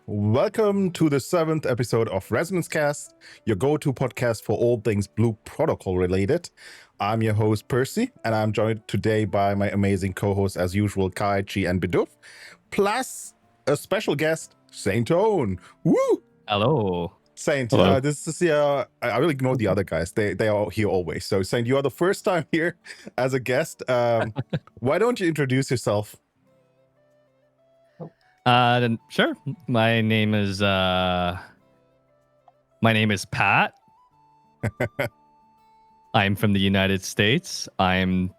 Welcome to the 7th episode of Resonance Cast, your go-to podcast for all things Blue Protocol related. I'm your host, Percy, and I'm joined today by my amazing co-hosts as usual, Kai, Chi, and Bidoof, plus a special guest, Saintone. Woo! Hello. Saint, Hello. this is I will ignore the other guys. They are here always. So Saint, you are the first time here as a guest. Why don't you introduce yourself? Sure. My name is Pat. I'm from the United States. I'm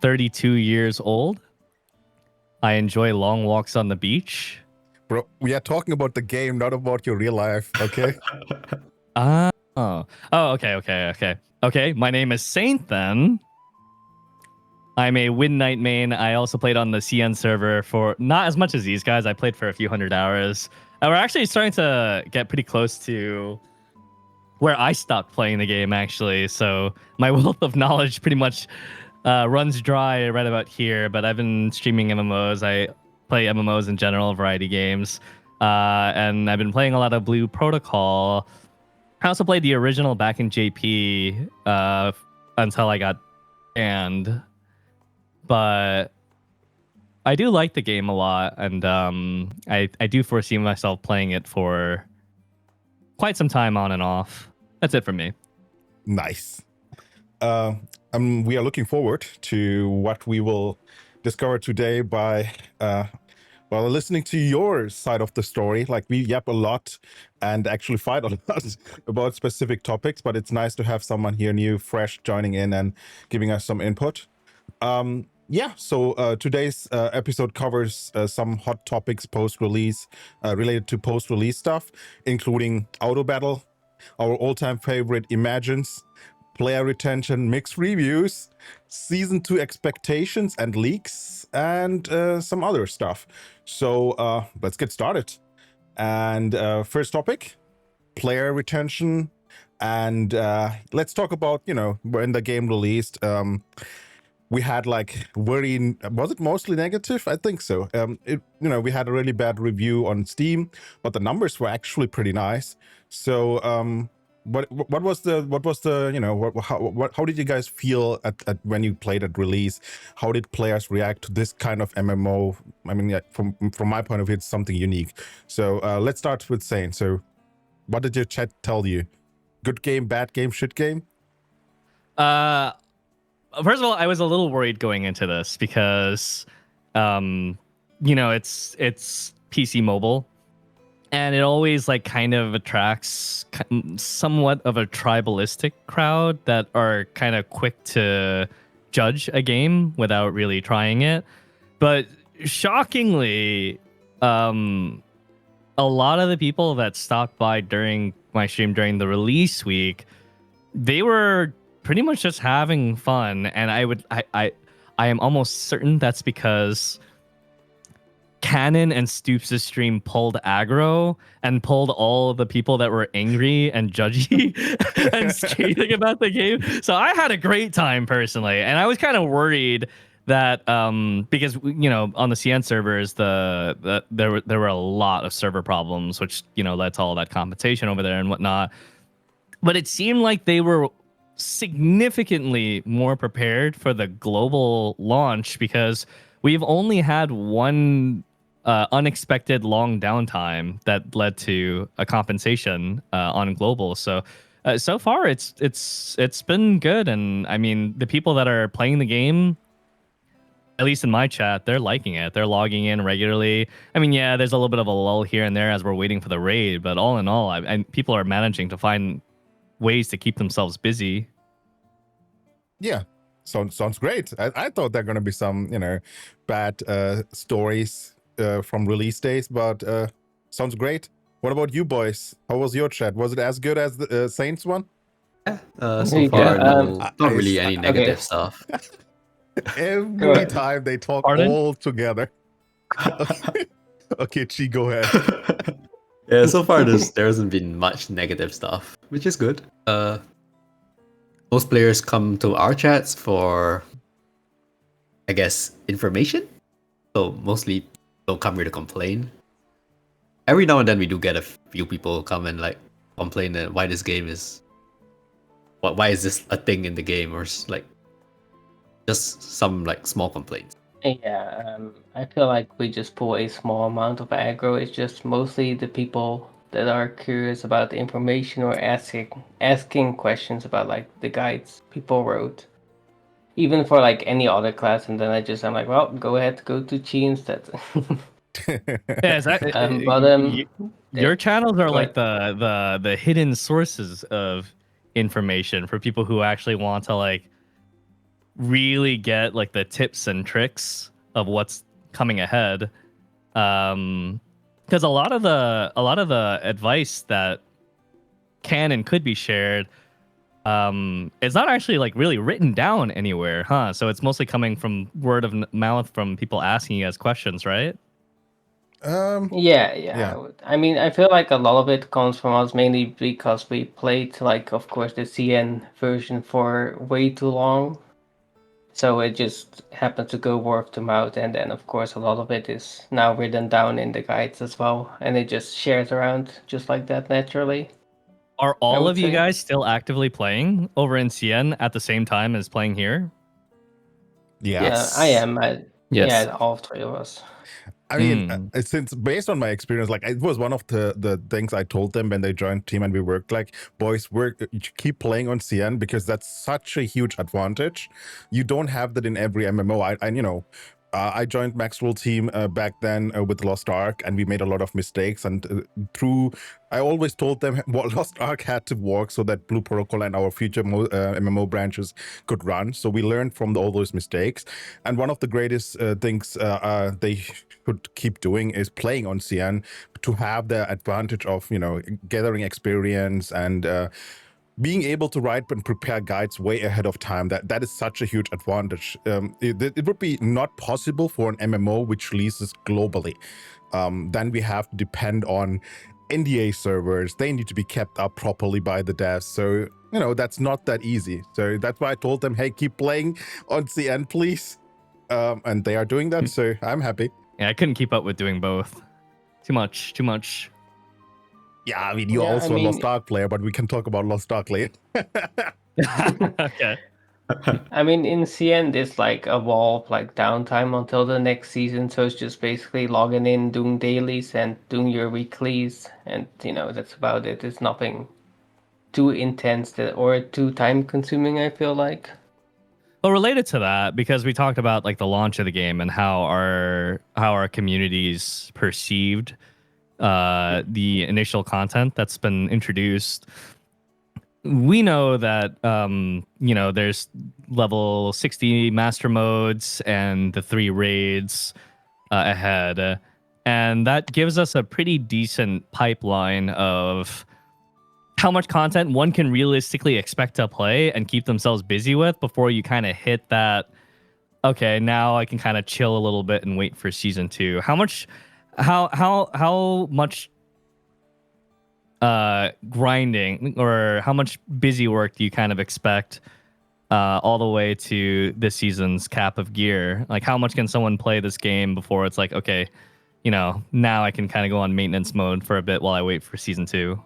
32 years old. I enjoy long walks on the beach. Bro, we are talking about the game, not about your real life, okay? Okay. My name is Saint then. I'm a Win Knight main. I also played on the CN server for not as much as these guys. I played for a few hundred hours. We're actually starting to get pretty close to where I stopped playing the game, actually. So my wealth of knowledge pretty much runs dry right about here. But I've been streaming MMOs. I play MMOs in general, variety games. And I've been playing a lot of Blue Protocol. I also played the original back in JP until I got banned. But I do like the game a lot, and I do foresee myself playing it for quite some time on and off. That's it for me. Nice. We are looking forward to what we will discover today by listening to your side of the story. Like, we yap a lot and actually fight a lot about specific topics, but it's nice to have someone here new, fresh, joining in and giving us some input. So today's episode covers some hot topics post-release, related to post-release stuff, including auto battle, our all-time favorite Imagines, player retention, mixed reviews, season 2 expectations and leaks, and some other stuff. So let's get started. And first topic, player retention, and let's talk about, when the game released. We had was it mostly negative? I think so. We had a really bad review on Steam, but the numbers were actually pretty nice. So, what was the how did you guys feel at when you played at release? How did players react to this kind of MMO? I mean, yeah, from my point of view, it's something unique. So let's start with Saint. So, what did your chat tell you? Good game, bad game, shit game? First of all, I was a little worried going into this because, it's PC mobile, and it always kind of attracts somewhat of a tribalistic crowd that are kind of quick to judge a game without really trying it. But shockingly, a lot of the people that stopped by during my stream during the release week, they were pretty much just having fun, and I am almost certain that's because Cannon and Stoops' stream pulled aggro and pulled all the people that were angry and judgy and scathing about the game. So I had a great time personally, and I was kind of worried that because on the CN servers there were a lot of server problems, which led to all that competition over there and whatnot. But it seemed like they were significantly more prepared for the global launch because we've only had one unexpected long downtime that led to a compensation on global. So so far it's been good, and I mean the people that are playing the game, at least in my chat, they're liking it. They're logging in regularly. I mean, yeah, there's a little bit of a lull here and there as we're waiting for the raid, but all in all, and people are managing to find ways to keep themselves busy. Yeah, sounds great. I thought there are going to be some, bad stories from release days, but sounds great. What about you boys? How was your chat? Was it as good as the Saints one? So far, not really any negative stuff. Every time they talk all together. Okay, Chi, go ahead. Yeah, so far there hasn't been much negative stuff, which is good. Most players come to our chats for, I guess, information. So mostly don't come here to complain. every now and then we do get a few people come and like complain that why this game is, why is this a thing in the game, or like just some like small complaints. Yeah, I feel like we just pull a small amount of aggro. It's just mostly the people that are curious about the information or asking questions about like the guides people wrote, even for like any other class. And then I'm like, well, go ahead, go to Chi instead. Yeah, is that, your channels are go like ahead. the hidden sources of information for people who actually want to like really get like the tips and tricks of what's coming ahead. Because a lot of the advice that can and could be shared it's not actually like really written down anywhere, huh? So it's mostly coming from word of mouth from people asking you guys questions, right? Yeah. I mean, I feel like a lot of it comes from us mainly because we played, like, of course, the CN version for way too long. So it just happened to go word to mouth, and then, of course, a lot of it is now written down in the guides as well, and it just shares around just like that naturally. Are I all would of you say. guys still actively playing over in CN at the same time as playing here? Yeah. Yes. I am. Yes. Yeah, all three of us. I mean, since based on my experience, like it was one of the things I told them when they joined team and we worked, like, boys, you keep playing on CN because that's such a huge advantage. You don't have that in every MMO. I joined Maxroll team back then with Lost Ark, and we made a lot of mistakes. And I always told them what Lost Ark had to work so that Blue Protocol and our future MMO branches could run. So we learned from all those mistakes. And one of the greatest things they should keep doing is playing on CN to have the advantage of gathering experience and being able to write and prepare guides way ahead of time. That is such a huge advantage. It would be not possible for an MMO which releases globally. Then we have to depend on NDA servers. They need to be kept up properly by the devs. So that's not that easy. So that's why I told them, hey, keep playing on CN, please. And they are doing that, so I'm happy. Yeah, I couldn't keep up with doing both. Too much. Yeah, I mean, you're also a Lost Ark player, but we can talk about Lost Ark later. Okay. I mean, in CN, there's like a wall of like downtime until the next season, so it's just basically logging in, doing dailies, and doing your weeklies, and that's about it. It's nothing too intense or too time consuming, I feel like. Well, related to that, because we talked about like the launch of the game and how our communities perceived the initial content that's been introduced. We know that there's level 60 master modes and the 3 raids ahead, and that gives us a pretty decent pipeline of how much content one can realistically expect to play and keep themselves busy with before you kind of hit that. Okay, now I can kind of chill a little bit and wait for season 2. How much grinding or how much busy work do you kind of expect all the way to this season's cap of gear? Like, how much can someone play this game before it's like, okay, now I can kind of go on maintenance mode for a bit while I wait for season 2?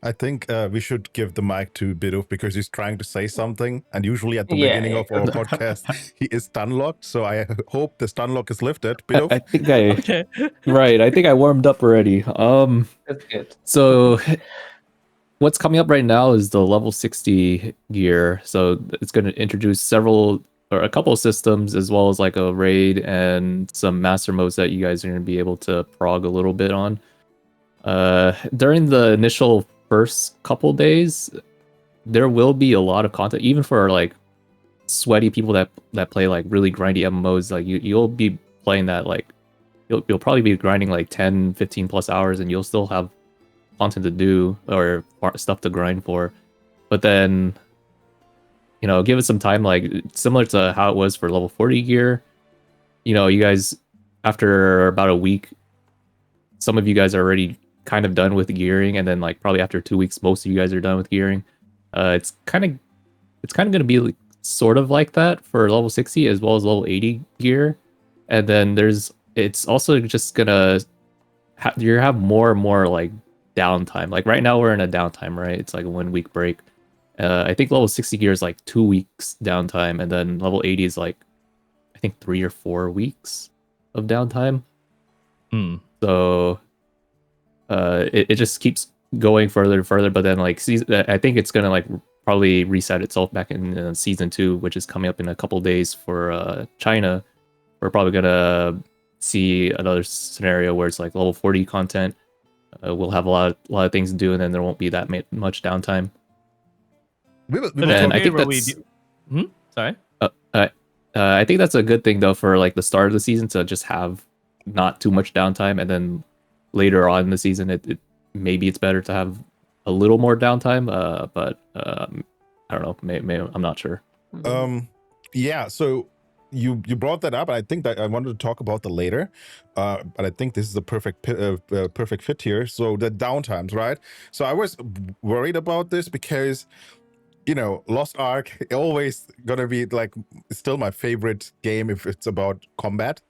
I think we should give the mic to Bidoof because he's trying to say something. And usually at the beginning of our podcast, he is stun locked. So I hope the stun lock is lifted. Bidoof? I think okay. Right. I think I warmed up already. That's good. So what's coming up right now is the level 60 gear. So it's going to introduce a couple of systems, as well as like a raid and some master modes that you guys are going to be able to prog a little bit on. During the initial first couple days, there will be a lot of content, even for like sweaty people that play like really grindy MMOs. Like you'll be playing that, like you'll probably be grinding like 10, 15 plus hours, and you'll still have content to do or stuff to grind for. But then, give it some time, like similar to how it was for level 40 gear. You guys, after about a week, some of you guys are already kind of done with gearing, and then like probably after 2 weeks, most of you guys are done with gearing. It's kind of going to be like, sort of like that for level 60 as well as level 80 gear. And then it's also just gonna you have more and more like downtime. Like right now we're in a downtime, right? It's like a 1 week break. I think level 60 gear is like 2 weeks downtime, and then level 80 is like I think 3 or 4 weeks of downtime. So it just keeps going further and further. But then like I think it's gonna like probably reset itself back in season 2, which is coming up in a couple days for China. We're probably gonna see another scenario where it's like level 40 content. We'll have a lot of things to do, and then there won't be that much downtime. And I think that's sorry. I think that's a good thing though for like the start of the season to just have not too much downtime, and then later on in the season, it maybe it's better to have a little more downtime. But I don't know. Maybe I'm not sure. Yeah. So you brought that up. I think that I wanted to talk about that later. But I think this is a perfect fit here. So the downtimes, right? So I was worried about this because, you know, Lost Ark always gonna be like still my favorite game if it's about combat.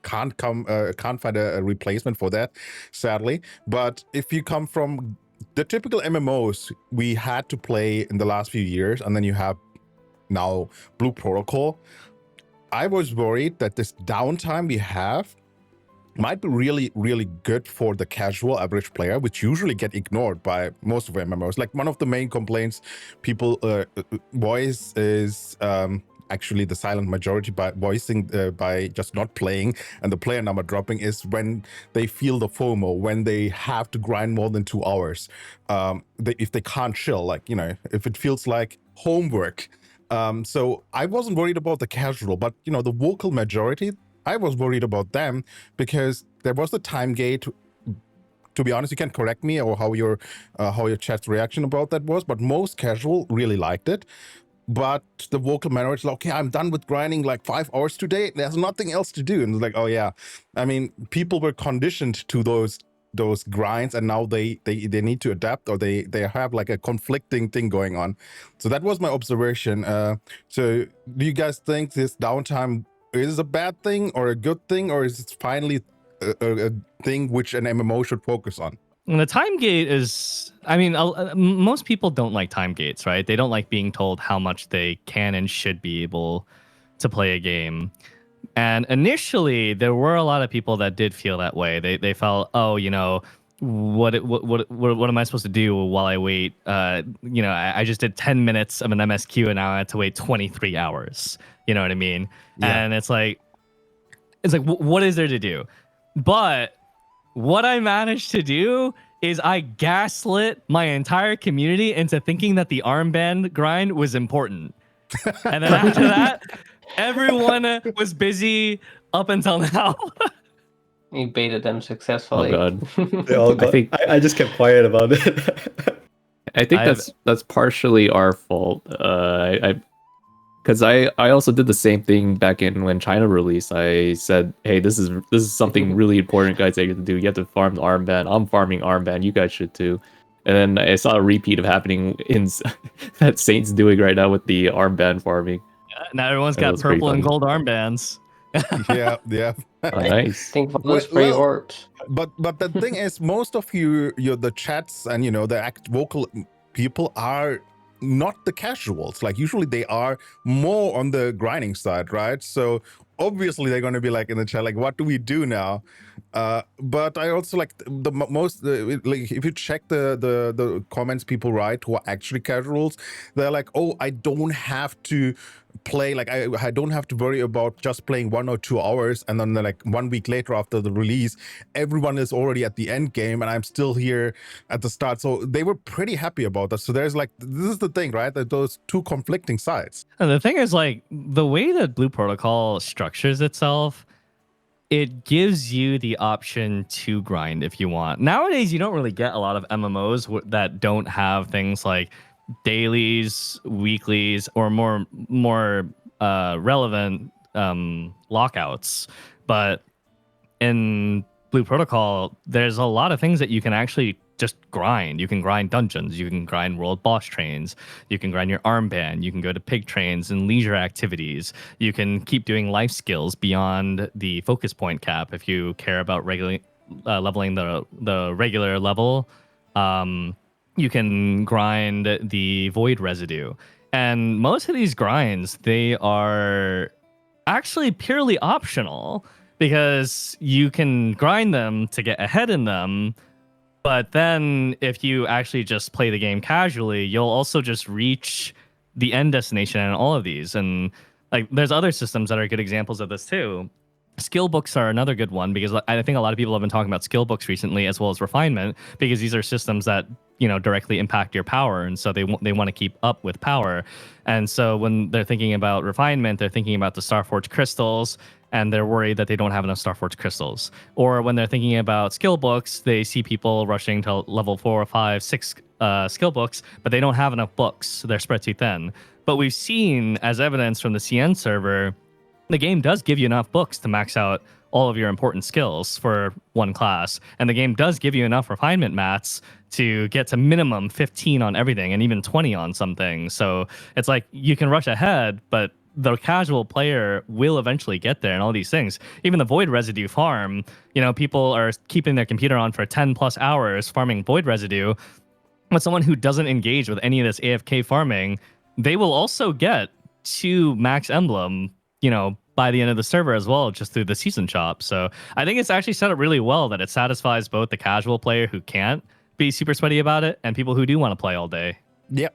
Can't find a replacement for that, sadly. But if you come from the typical MMOs we had to play in the last few years, and then you have now Blue Protocol, I was worried that this downtime we have might be really, really good for the casual average player, which usually get ignored by most of MMOs. Like one of the main complaints people voice is actually the silent majority by voicing by just not playing and the player number dropping is when they feel the FOMO, when they have to grind more than 2 hours. If they can't chill, like, you know, if it feels like homework. So I wasn't worried about the casual, but, you know, the vocal majority, I was worried about them because there was the time gate. To be honest, you can correct me or how your chat's reaction about that was, but most casual really liked it. But the vocal minority is like, okay, I'm done with grinding like 5 hours today. There's nothing else to do. And it's like, oh yeah, I mean, people were conditioned to those grinds, and now they need to adapt, or they have like a conflicting thing going on. So that was my observation. So do you guys think this downtime is a bad thing or a good thing, or is it finally a thing which an MMO should focus on? And the time gate is, I mean, most people don't like time gates, right? They don't like being told how much they can and should be able to play a game. And initially, there were a lot of people that did feel that way. They felt, oh, you know, what am I supposed to do while I wait? You know, I just did 10 minutes of an MSQ and now I had to wait 23 hours. You know what I mean? Yeah. And it's like, what is there to do? But what I managed to do is I gaslit my entire community into thinking that the armband grind was important. And then after that, everyone was busy up until now. You baited them successfully. Oh god. They all got, I just kept quiet about it. I think that's partially our fault. Because I also did the same thing back in when China released. I said, hey, this is something really important, guys, that you have to do. You have to farm the armband. I'm farming armband. You guys should too. And then I saw a repeat of happening in that Saint's doing right now with the armband farming. Now everyone's got purple and gold armbands. yeah. Oh, nice. Think of those free orbs. But the thing is, most of the chats and the vocal people are not the casuals. Like usually they are more on the grinding side, right? So obviously they're going to be like in the chat, like, what do we do now? But I also like the most like if you check the comments people write who are actually casuals, they're like, oh, I don't have to play, like I don't have to worry about just playing 1 or 2 hours, and then like 1 week later after the release everyone is already at the end game and I'm still here at the start. So they were pretty happy about that. So there's like, this is the thing, right, that those two conflicting sides. And the thing is, like, the way that Blue Protocol structures itself, it gives you the option to grind if you want. Nowadays you don't really get a lot of MMOs that don't have things like dailies, weeklies, or more relevant lockouts. But in Blue Protocol, there's a lot of things that you can actually just grind. You can grind dungeons, you can grind world boss trains, you can grind your armband, you can go to pig trains and leisure activities, you can keep doing life skills beyond the focus point cap if you care about leveling the regular level, you can grind the void residue. And most of these grinds, they are actually purely optional because you can grind them to get ahead in them. But then if you actually just play the game casually, you'll also just reach the end destination in all of these. And like there's other systems that are good examples of this too. Skill books are another good one because I think a lot of people have been talking about skill books recently as well as refinement because these are systems that directly impact your power, and so they want to keep up with power. And so when they're thinking about refinement, they're thinking about the Starforge crystals, and they're worried that they don't have enough Starforge crystals. Or when they're thinking about skill books, they see people rushing to level 4, 5, 6 skill books, but they don't have enough books. They're spread too thin. But we've seen, as evidence from the CN server, the game does give you enough books to max out all of your important skills for one class. And the game does give you enough refinement mats to get to minimum 15 on everything and even 20 on some things. So it's like you can rush ahead, but the casual player will eventually get there and all these things. Even the void residue farm, people are keeping their computer on for 10 plus hours farming void residue. But someone who doesn't engage with any of this AFK farming, they will also get 2 max emblem by the end of the server as well, just through the season shop. So I think it's actually set up really well that it satisfies both the casual player who can't be super sweaty about it and people who do want to play all day. Yeah,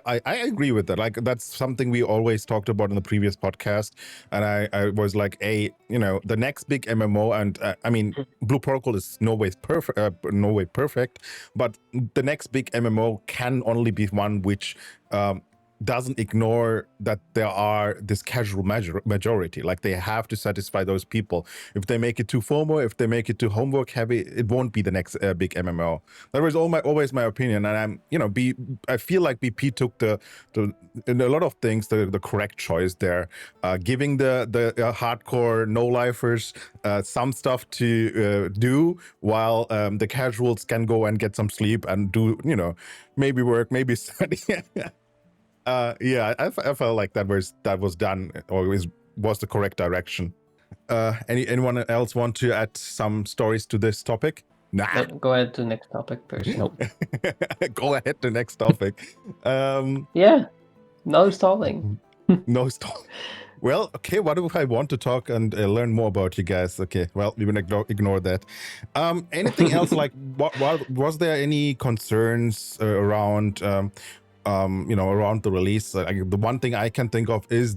I agree with that. Like, that's something we always talked about in the previous podcast. And I was like, the next big MMO, and I mean, Blue Protocol is no way perfect, but the next big MMO can only be one which doesn't ignore that there are this casual majority. Like, they have to satisfy those people. If they make it too FOMO, if they make it too homework heavy, it won't be the next big MMO. That was always my opinion, and I feel like BP took the in a lot of things the correct choice there, giving the hardcore no lifers some stuff to do, while the casuals can go and get some sleep and do maybe work, maybe study. I felt like that was done, or was the correct direction. Anyone else want to add some stories to this topic? Nah. Go ahead to the next topic, person. Nope. Go ahead to the next topic. Yeah, no stalling. No stalling. Well, okay, what if I want to talk and learn more about you guys? Okay, well, we will ignore that. Anything else? Like, what was there any concerns around around the release? The one thing I can think of is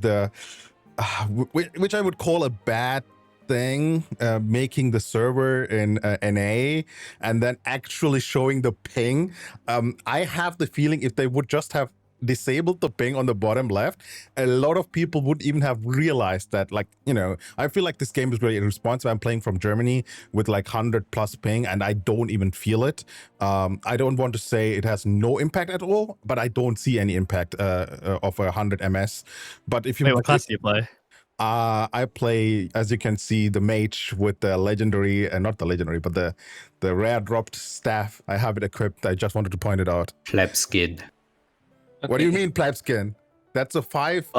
which I would call a bad thing, making the server in NA and then actually showing the ping. I have the feeling if they would just have disabled the ping on the bottom left, a lot of people would even have realized that. Like, I feel like this game is really responsive. I'm playing from Germany with like 100 plus ping, and I don't even feel it. I don't want to say it has no impact at all, but I don't see any impact of 100 ms. But if you Wait, what class do you play? I play, as you can see, the mage with the legendary, not the legendary, but the rare dropped staff. I have it equipped. I just wanted to point it out. Pleb skin. Okay. What do you mean, pleb skin? That's a 5,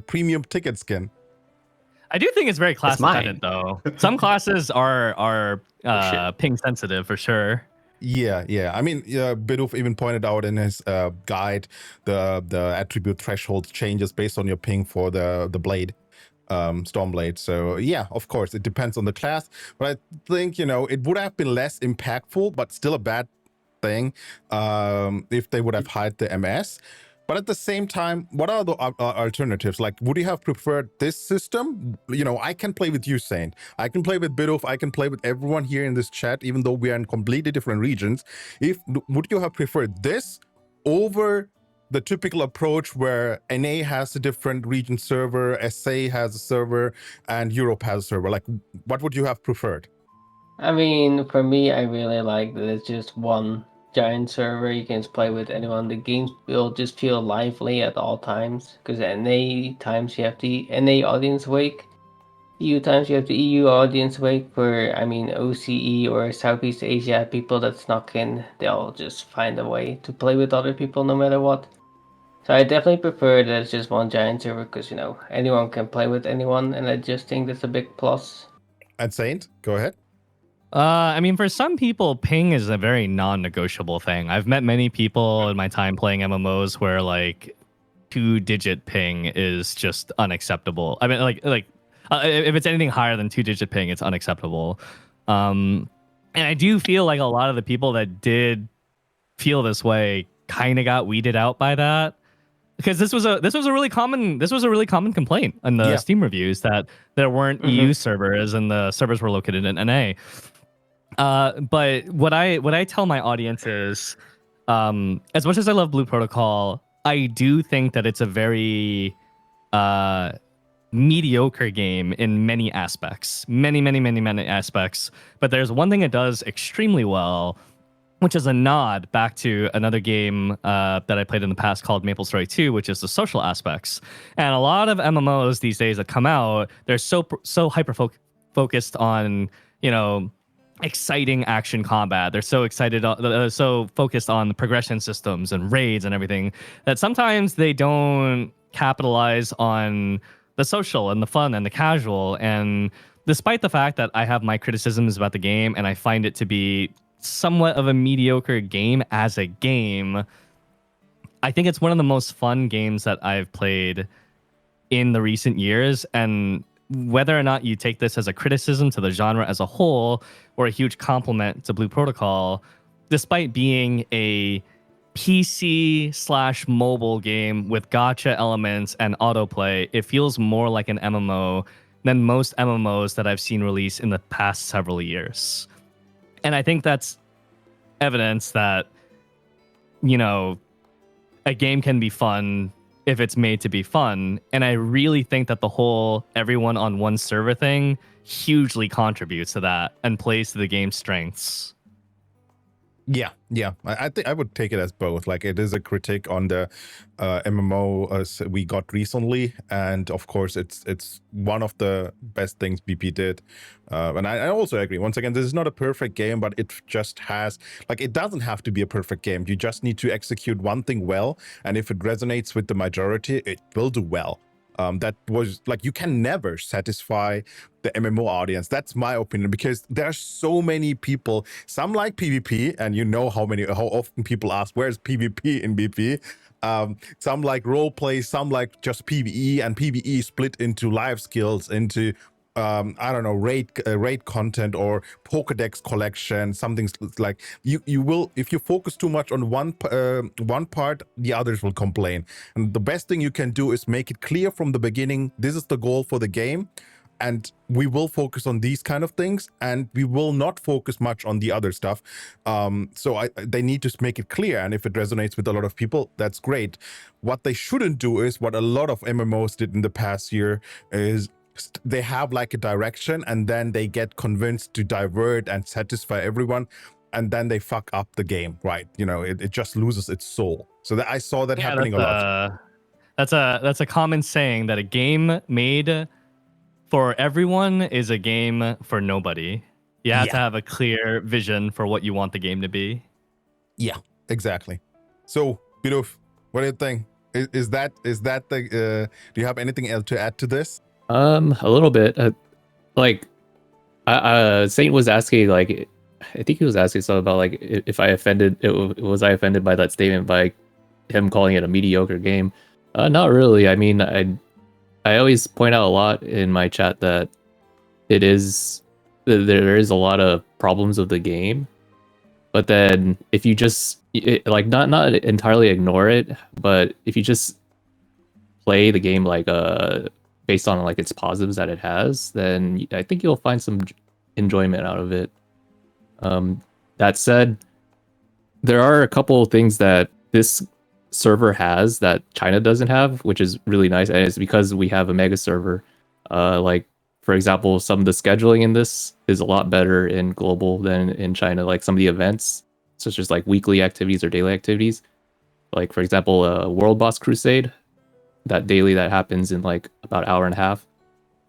premium ticket skin. I do think it's very class mine. dependent, though. Some classes are ping sensitive for sure. Yeah. I mean, Bidoof even pointed out in his guide the attribute threshold changes based on your ping for the blade, Stormblade. So yeah, of course, it depends on the class. But I think it would have been less impactful, but still a bad thing if they would have hide the MS. But at the same time, what are the alternatives? Like, would you have preferred this system? I can play with you, Saint. I can play with Bidoof. I can play with everyone here in this chat, even though we are in completely different regions. Would you have preferred this over the typical approach where NA has a different region server, SA has a server, and Europe has a server? Like, what would you have preferred? I mean, for me, I really like that it's just one giant server. You can just play with anyone. The games will just feel lively at all times, because at NA times you have the NA audience wake, EU times you have the EU audience wake. For OCE or Southeast Asia people that snuck in, they'll just find a way to play with other people no matter what. So I definitely prefer that it's just one giant server, because anyone can play with anyone, and I just think that's a big plus. And Saint, go ahead. I mean, for some people, ping is a very non-negotiable thing. I've met many people in my time playing MMOs where like 2-digit ping is just unacceptable. I mean, if it's anything higher than 2-digit ping, it's unacceptable. And I do feel like a lot of the people that did feel this way kind of got weeded out by that, because this was a really common complaint in the Yeah. Steam reviews that there weren't EU servers and the servers were located in NA. But what I tell my audience is, as much as I love Blue Protocol, I do think that it's a very mediocre game in many aspects, many aspects. But there's one thing it does extremely well, which is a nod back to another game that I played in the past called Maple Story 2, which is the social aspects. And a lot of MMOs these days that come out, they're so hyper focused on, exciting action combat. They're so so focused on the progression systems and raids and everything that sometimes they don't capitalize on the social and the fun and the casual. And despite the fact that I have my criticisms about the game and I find it to be somewhat of a mediocre game as a game, I think it's one of the most fun games that I've played in the recent years. And whether or not you take this as a criticism to the genre as a whole or a huge compliment to Blue Protocol, despite being a PC/mobile game with gacha elements and autoplay, it feels more like an MMO than most MMOs that I've seen release in the past several years. And I think that's evidence that, a game can be fun if it's made to be fun. And I really think that the whole everyone on one server thing hugely contributes to that and plays to the game's strengths. Yeah. I think I would take it as both. Like, it is a critique on the MMO we got recently, and of course, it's one of the best things BP did. And I also agree. Once again, this is not a perfect game, but it just has, like, it doesn't have to be a perfect game. You just need to execute one thing well, and if it resonates with the majority, it will do well. That was like, you can never satisfy the MMO audience. That's my opinion, because there are so many people. Some like PvP, and how often people ask, where's PvP in BP? Some like roleplay, some like just PvE, and PvE split into life skills, into raid content or Pokedex collection. Something like you will, if you focus too much on one part, the others will complain. And the best thing you can do is make it clear from the beginning, this is the goal for the game, and we will focus on these kind of things, and we will not focus much on the other stuff. So they need to make it clear, and if it resonates with a lot of people, that's great. What they shouldn't do is what a lot of MMOs did in the past year, is they have like a direction, and then they get convinced to divert and satisfy everyone, and then they fuck up the game, right? It just loses its soul. So I saw that happening a lot. That's a common saying, that a game made for everyone is a game for nobody. You have to have a clear vision for what you want the game to be. Yeah, exactly. So, Bidoof, what do you think? Is that the? Do you have anything else to add to this? A little bit. Saint was asking, like, I think he was asking something about, like, if I offended, was I offended by that statement, by him calling it a mediocre game? Not really. I mean, I always point out a lot in my chat that there is a lot of problems with the game, but then if you just not entirely ignore it, but if you just play the game like based on like its positives that it has, then I think you'll find some enjoyment out of it. That said, there are a couple of things that this server has that China doesn't have, which is really nice, and it's because we have a mega server. Like, for example, some of the scheduling in this is a lot better in global than in China. Like, some of the events, such as like weekly activities or daily activities, like, for example, World Boss Crusade, that daily that happens in like about an hour and a half,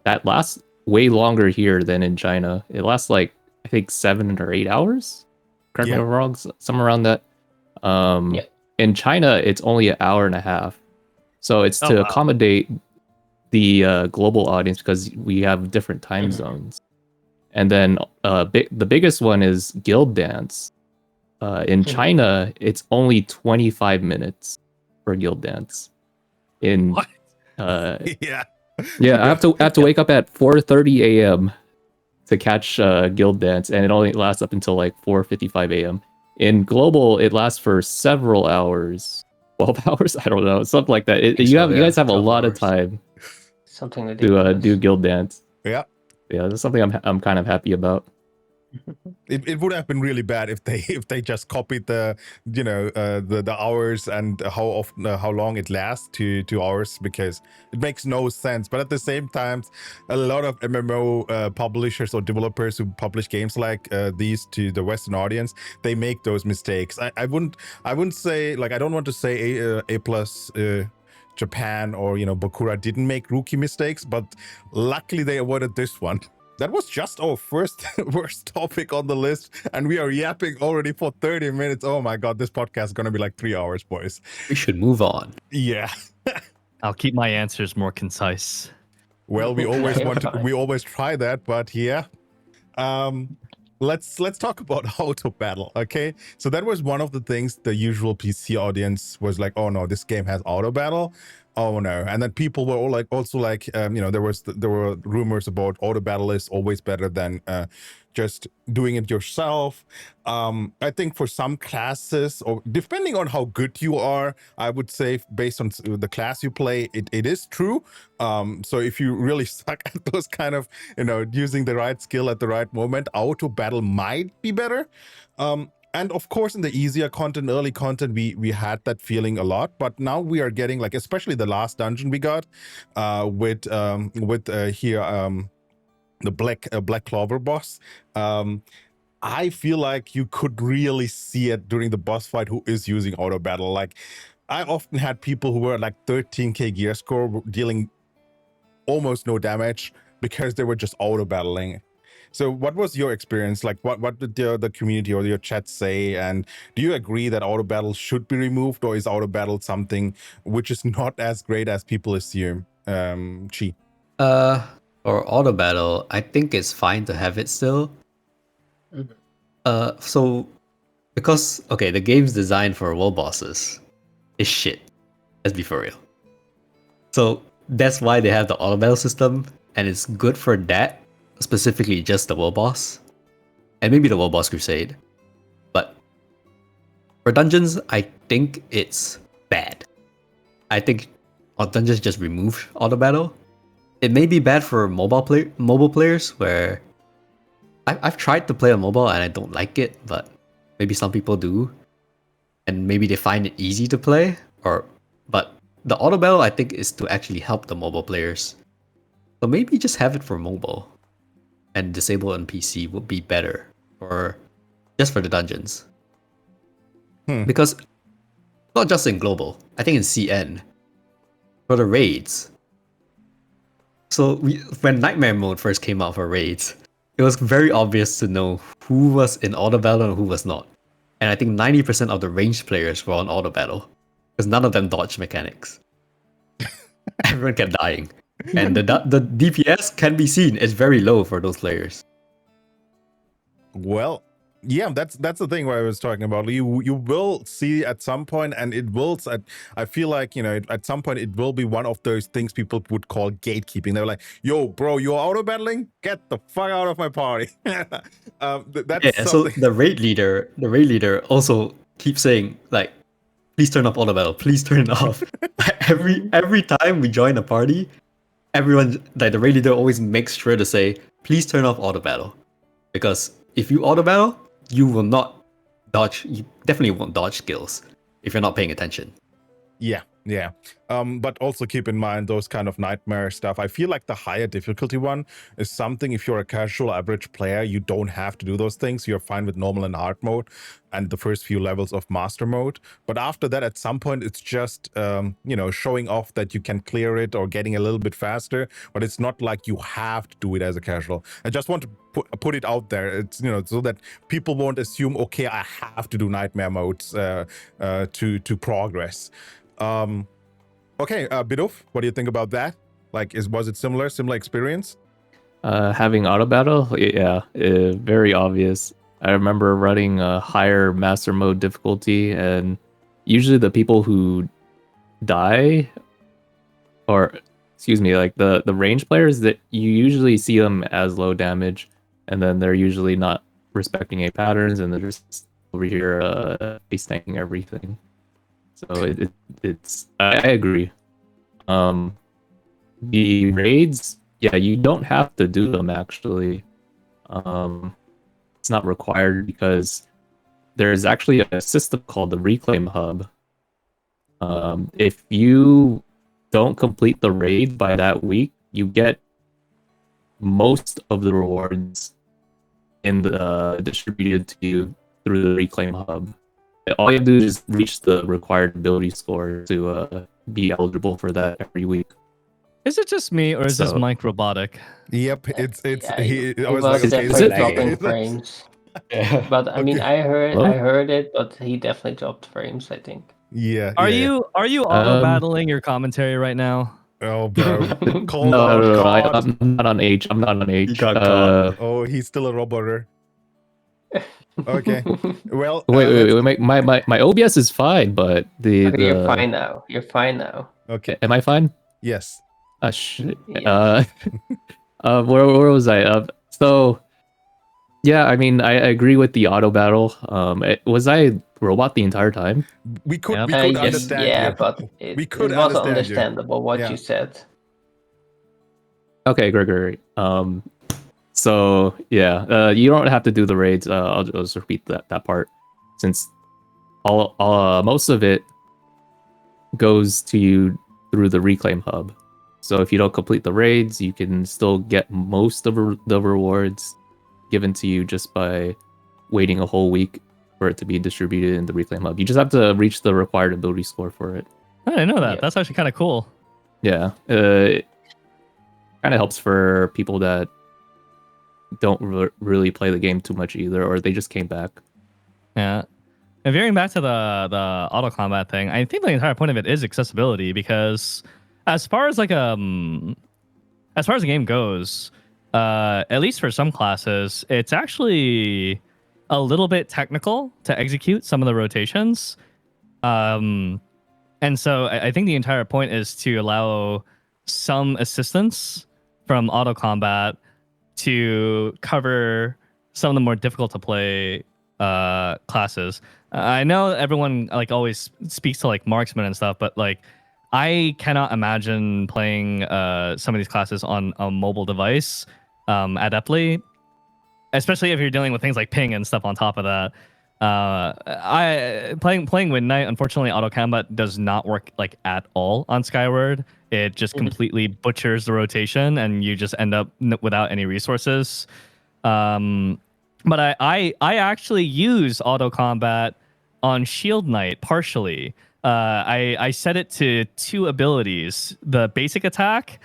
that lasts way longer here than in China. It lasts like, I think 7 or 8 hours. Correct me if I'm wrong, somewhere around that. In China, it's only an hour and a half. So it's to accommodate the global audience, because we have different time zones. And then the biggest one is Guild Dance. In China, it's only 25 minutes for Guild Dance. In What? Yeah. yeah, I have to wake up at 4:30 a.m. to catch Guild Dance, and it only lasts up until like 4:55 a.m. In global, it lasts for several hours, 12 hours. I don't know, something like that. You guys have a 12 lot of hours. time Something to ridiculous. do Guild Dance. Yeah. Yeah, that's something I'm kind of happy about. It would have been really bad if they just copied the the hours and how often how long it lasts to 2 hours, because it makes no sense. But at the same time, a lot of MMO publishers or developers who publish games like these to the Western audience, they make those mistakes. I wouldn't say, like, I don't want to say A plus Japan or Bakura didn't make rookie mistakes, but luckily they avoided this one. That was just our first worst topic on the list, and we are yapping already for 30 minutes. Oh my god, this podcast is gonna be like 3 hours, boys. We should move on. Yeah. I'll keep my answers more concise. Well, we always Yeah, want to, fine. we always try that, but yeah. Let's talk about auto battle. Okay, so that was one of the things the usual PC audience was like, oh no, this game has auto battle. Oh no. And then people were all like, also like, there were rumors about auto battle is always better than just doing it yourself. I think for some classes, or depending on how good you are, I would say based on the class you play, it is true. So if you really suck at those kind of, using the right skill at the right moment, auto battle might be better. And of course, in the easier content, early content, we had that feeling a lot. But now we are getting, like, especially the last dungeon we got with the Black Clover boss. I feel like you could really see it during the boss fight who is using auto battle. Like, I often had people who were like 13k gear score dealing almost no damage because they were just auto battling. So what was your experience? Like, what did the community or your chat say? And do you agree that auto battle should be removed, or is auto battle something which is not as great as people assume? Chi. For auto battle, I think it's fine to have it still. So because the game's designed for world bosses is shit. Let's be for real. So that's why they have the auto battle system, and it's good for that, specifically just the world boss, and maybe the world boss crusade. But for dungeons, I think it's bad. I think dungeons just remove auto battle. It may be bad for mobile players, where I've tried to play on mobile and I don't like it, but maybe some people do, and maybe they find it easy to play. But the auto battle, I think, is to actually help the mobile players. So maybe just have it for mobile, and disable on PC would be better, or just for the dungeons. Because not just in global, I think in CN, for the raids. So when Nightmare mode first came out for raids, it was very obvious to know who was in auto battle and who was not. And I think 90% of the ranged players were on auto battle, because none of them dodged mechanics. Everyone kept dying. And the DPS can be seen, it's very low for those players. Well, yeah, that's the thing where I was talking about. You will see at some point, and it will. I feel like at some point it will be one of those things people would call gatekeeping. They're like, "Yo, bro, you're auto battling? Get the fuck out of my party." That's So something. the raid leader also keeps saying, like, please turn off auto battle, please turn it off. every time we join a party, everyone, like, the raid leader always makes sure to say, please turn off auto battle, because if you auto battle, you will not dodge. You definitely won't dodge skills if you're not paying attention. Yeah. But also keep in mind those kind of nightmare stuff. I feel like the higher difficulty one is something, if you're a casual average player, you don't have to do those things. You're fine with normal and hard mode and the first few levels of master mode. But after that, at some point, it's just, showing off that you can clear it or getting a little bit faster. But it's not like you have to do it as a casual. I just want to put it out there. It's, so that people won't assume, okay, I have to do nightmare modes to progress. Okay, Bidov, what do you think about that? Like, was it similar experience? Having auto battle, yeah, very obvious. I remember running a higher master mode difficulty, and usually the people who die, or excuse me, like the range players, that you usually see them as low damage, and then they're usually not respecting any patterns, and they're just over here face tanking everything. So it's I agree. The raids, yeah, you don't have to do them actually. It's not required because there's actually a system called the Reclaim Hub. If you don't complete the raid by that week, you get most of the rewards in the distributed to you through the Reclaim Hub. All you have to do is reach the required ability score to be eligible for that every week. Is it just me, or is this So- Mike robotic? Yep, it's Yeah, I it was was like, okay, is definitely it dropping lagging? frames. Yeah. But I mean, Okay. Hello? I heard it, but he definitely dropped frames. I think. Yeah. Are yeah. you auto battling your commentary right now? Oh, bro. Called No, out. no, Caught. I'm not on H. I'm not on H. You got caught. Oh, he's still a roboter. Okay. Well, Wait. My OBS is fine, but Okay, you're the fine now. You're fine now. Okay. am I fine? Yes. Shit. Yes. Where was I? So yeah, I mean, I agree with the auto battle. Was I robot the entire time? We could Yep. we could Yes, understand yeah, you. but it, We could it was understand you. understandable what Yeah. you said. Okay, great. So yeah, you don't have to do the raids. I'll just repeat that part, since all most of it goes to you through the Reclaim Hub. So if you don't complete the raids, you can still get most of the rewards given to you just by waiting a whole week for it to be distributed in the Reclaim Hub. You just have to reach the required ability score for it. I didn't know that. Yeah. That's actually kind of cool. Yeah, it kind of helps for people that don't really play the game too much either, or they just came back. Yeah. And veering back to the auto combat thing, I think the entire point of it is accessibility, because as far as the game goes, at least for some classes, it's actually a little bit technical to execute some of the rotations. And so I think the entire point is to allow some assistance from auto combat to cover some of the more difficult to play classes. I know everyone always speaks to marksman and stuff, but I cannot imagine playing some of these classes on a mobile device adeptly, especially if you're dealing with things like ping and stuff on top of that. I playing Midnight, unfortunately, auto combat does not work at all on Skyward. It just completely butchers the rotation, and you just end up without any resources. But I actually use auto combat on Shield Knight partially. I set it to 2 abilities: the basic attack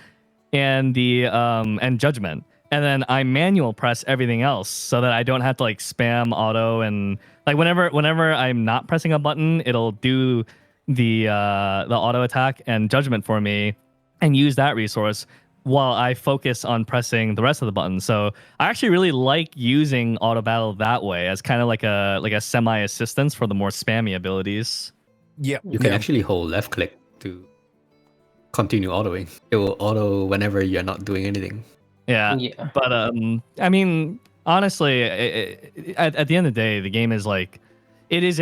and the and judgment. And then I manual press everything else so that I don't have to spam auto, and whenever I'm not pressing a button, it'll do the auto attack and judgment for me and use that resource while I focus on pressing the rest of the buttons. So I actually really like using auto battle that way as kind of like a semi assistance for the more spammy abilities. Yeah. You can yeah. actually hold left click to continue autoing. It will auto whenever you're not doing anything. Yeah. Yeah. But I mean, honestly, at the end of the day, the game is it is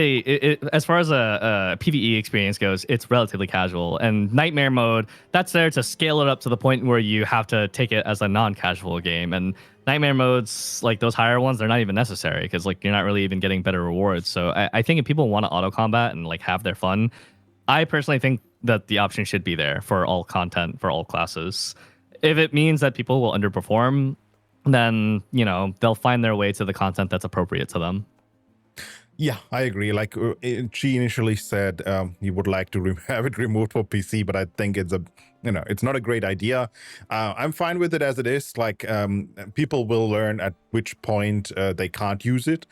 as far as a PvE experience goes, it's relatively casual. And Nightmare mode, that's there to scale it up to the point where you have to take it as a non-casual game. And Nightmare modes, those higher ones, they're not even necessary because you're not really even getting better rewards. So I think if people want to auto combat and have their fun, I personally think that the option should be there for all content, for all classes. If it means that people will underperform, then they'll find their way to the content that's appropriate to them. Yeah, I agree. She initially said he would like to have it removed for PC, but I think it's it's not a great idea. I'm fine with it as it is. People will learn at which point they can't use it,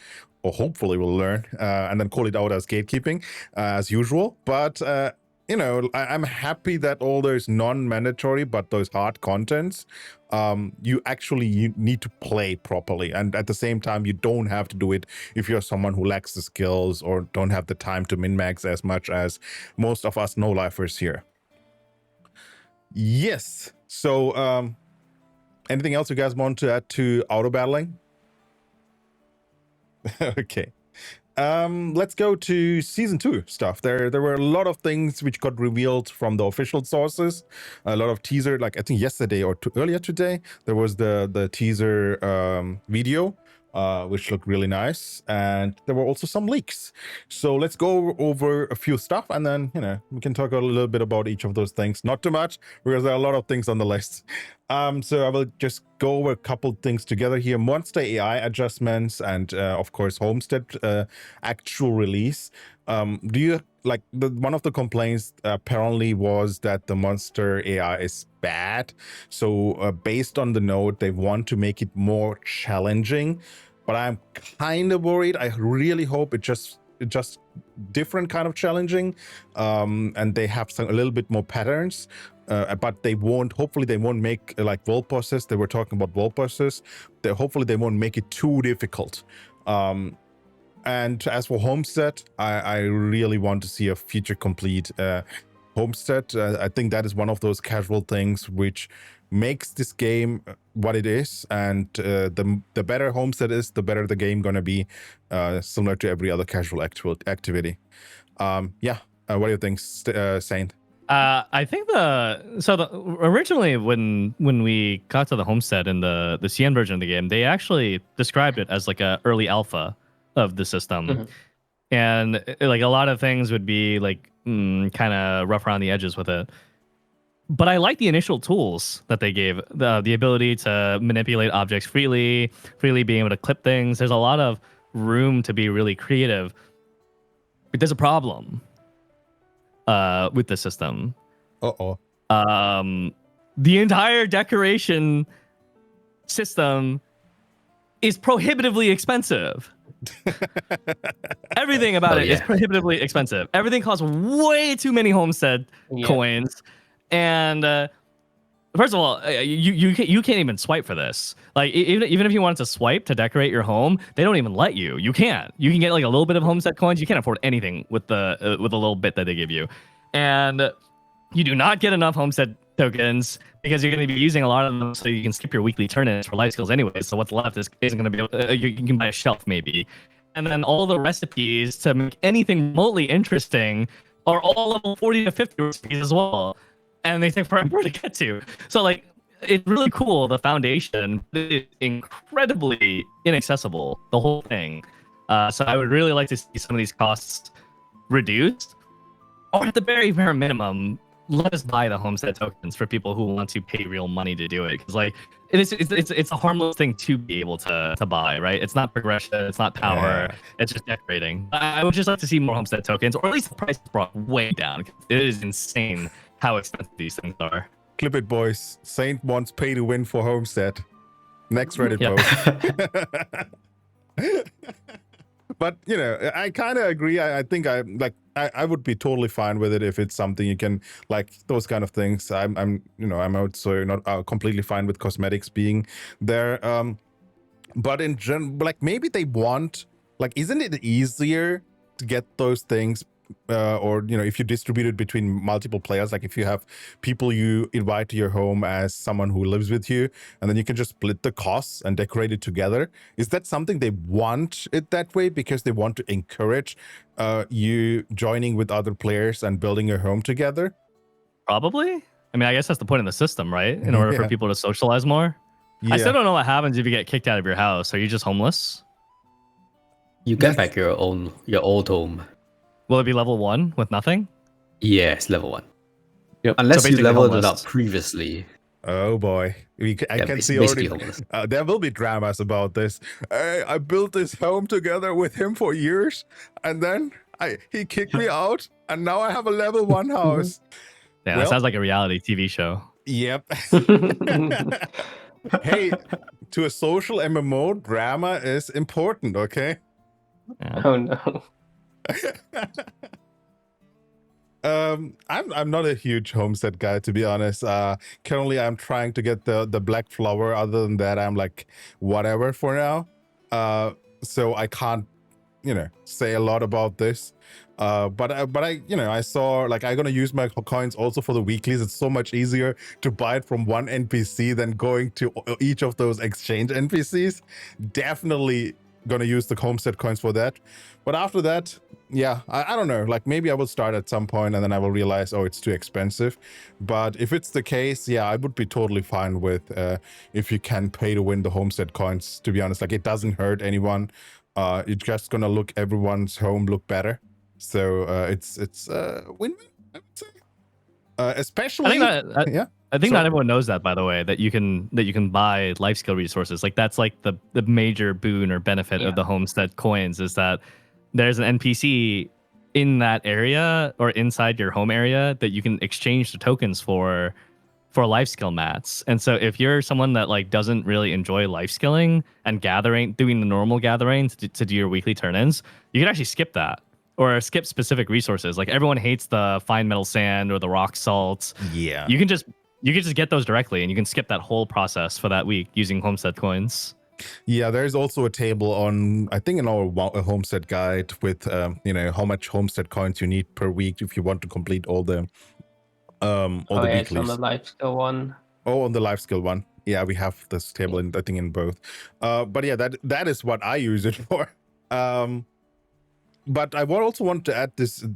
or hopefully will learn, and then call it out as gatekeeping, as usual. But I'm happy that all those non-mandatory but those hard contents, you need to play properly, and at the same time you don't have to do it if you're someone who lacks the skills or don't have the time to min-max as much as most of us no-lifers here. Yes. So anything else you guys want to add to auto battling? Okay. Let's go to season 2 stuff. There were a lot of things which got revealed from the official sources. A lot of teaser, like I think yesterday or earlier today, there was the teaser video, which looked really nice, and there were also some leaks. So let's go over a few stuff, and then we can talk a little bit about each of those things. Not too much, because there are a lot of things on the list. So I will just go over a couple things together here. Monster AI adjustments and of course Homestead actual release. Do you like one of the complaints apparently was that the Monster AI is bad. So based on the note, they want to make it more challenging, but I'm kind of worried. I really hope it just different kind of challenging, and they have a little bit more patterns. But they won't. Hopefully, they won't make like world bosses. They were talking about world bosses. Hopefully, they won't make it too difficult. And as for Homestead, I really want to see a feature complete Homestead. I think that is one of those casual things which makes this game what it is. And the better Homestead is, the better the game gonna be. Similar to every other casual activity. Yeah. What do you think, Saint? I think originally when we got to the Homestead in the CN version of the game, they actually described it as like a early alpha of the system, and like a lot of things would be like kind of rough around the edges with it. But I like the initial tools that they gave, the ability to manipulate objects freely being able to clip things. There's a lot of room to be really creative. But there's a problem with the system. The entire decoration system is prohibitively expensive. Everything about it is prohibitively expensive. Everything costs way too many Homestead coins, and first of all, you can't even swipe for this. Like even if you wanted to swipe to decorate your home, they don't even let you. You can't. You can get like a little bit of Homestead coins. You can't afford anything with the little bit that they give you, and you do not get enough Homestead tokens because you're going to be using a lot of them, so you can skip your weekly turn-ins for life skills anyway. So what's left isn't going to be. You can buy a shelf maybe, and then all the recipes to make anything remotely interesting are all level 40 to 50 recipes as well, and they take forever to get to. So like, it's really cool. The foundation is incredibly inaccessible. The whole thing. So I would really like to see some of these costs reduced, or at the very bare minimum, let us buy the Homestead tokens for people who want to pay real money to do it. Because like it's a harmless thing to be able to buy, right? It's not progression, it's not power, it's just decorating. I would just like to see more Homestead tokens, or at least the price is brought way down. It is insane how expensive these things are. Clip it, boys. Saint wants pay to win for Homestead. Next Reddit post. But I kind of agree. I think I would be totally fine with it if it's something you can, like those kind of things. I'm also not completely fine with cosmetics being there. But in general, like maybe they want, like, isn't it easier to get those things? Or if you distribute it between multiple players, like if you have people you invite to your home as someone who lives with you, and then you can just split the costs and decorate it together. Is that something they want it that way because they want to encourage you joining with other players and building your home together? Probably. I mean, I guess that's the point of the system, right? In order for people to socialize more. I still don't know what happens if you get kicked out of your house. Are you just homeless? You get back your old home. Will it be level 1 with nothing? Yes, level 1. Yep. Unless So you leveled homeless. it up previously. Oh boy, I can see basically already. There will be dramas about this. I built this home together with him for years, and then he kicked me out, and now I have a level 1 house. Yeah, that sounds like a reality TV show. Yep. Hey, to a social MMO, drama is important, okay? Yeah. Oh no. I'm not a huge homestead guy, to be honest. Currently I'm trying to get the black flower. Other than that, I'm like whatever for now. So I can't, say a lot about this. But I I saw, like, I'm gonna use my coins also for the weeklies. It's so much easier to buy it from one NPC than going to each of those exchange NPCs. Definitely gonna use the homestead coins for that. But after that, yeah, I don't know. Like, maybe I will start at some point and then I will realize, oh, it's too expensive. But if it's the case, yeah, I would be totally fine with if you can pay to win the homestead coins. To be honest, like, it doesn't hurt anyone. It's just gonna look everyone's home look better. So it's win-win, I would say. Especially, I think that yeah. I think Sorry. not everyone knows that, by the way, that you can buy life skill resources. Like, that's like the major boon or benefit of the homestead coins, is that there's an NPC in that area or inside your home area that you can exchange the tokens for life skill mats. And so if you're someone that like doesn't really enjoy life skilling and doing the normal gathering to do your weekly turn-ins, you can actually skip that or skip specific resources. Like, everyone hates the fine metal sand or the rock salts. Yeah. You can just get those directly, and you can skip that whole process for that week using homestead coins. Yeah, there's also a table on, I think, in our homestead guide with, how much homestead coins you need per week if you want to complete all the It's on weeklies. the life skill one. Oh, on the life skill one. Yeah, we have this table in, I think, in both. But yeah, that is what I use it for. But I would also want to add this.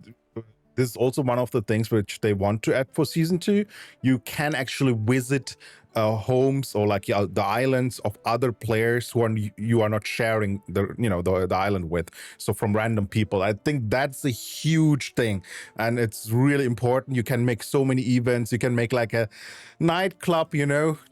This is also one of the things which they want to add for season 2. You can actually visit homes or like the islands of other players who you are not sharing the island with. So from random people, I think that's a huge thing, and it's really important. You can make so many events. You can make like a nightclub.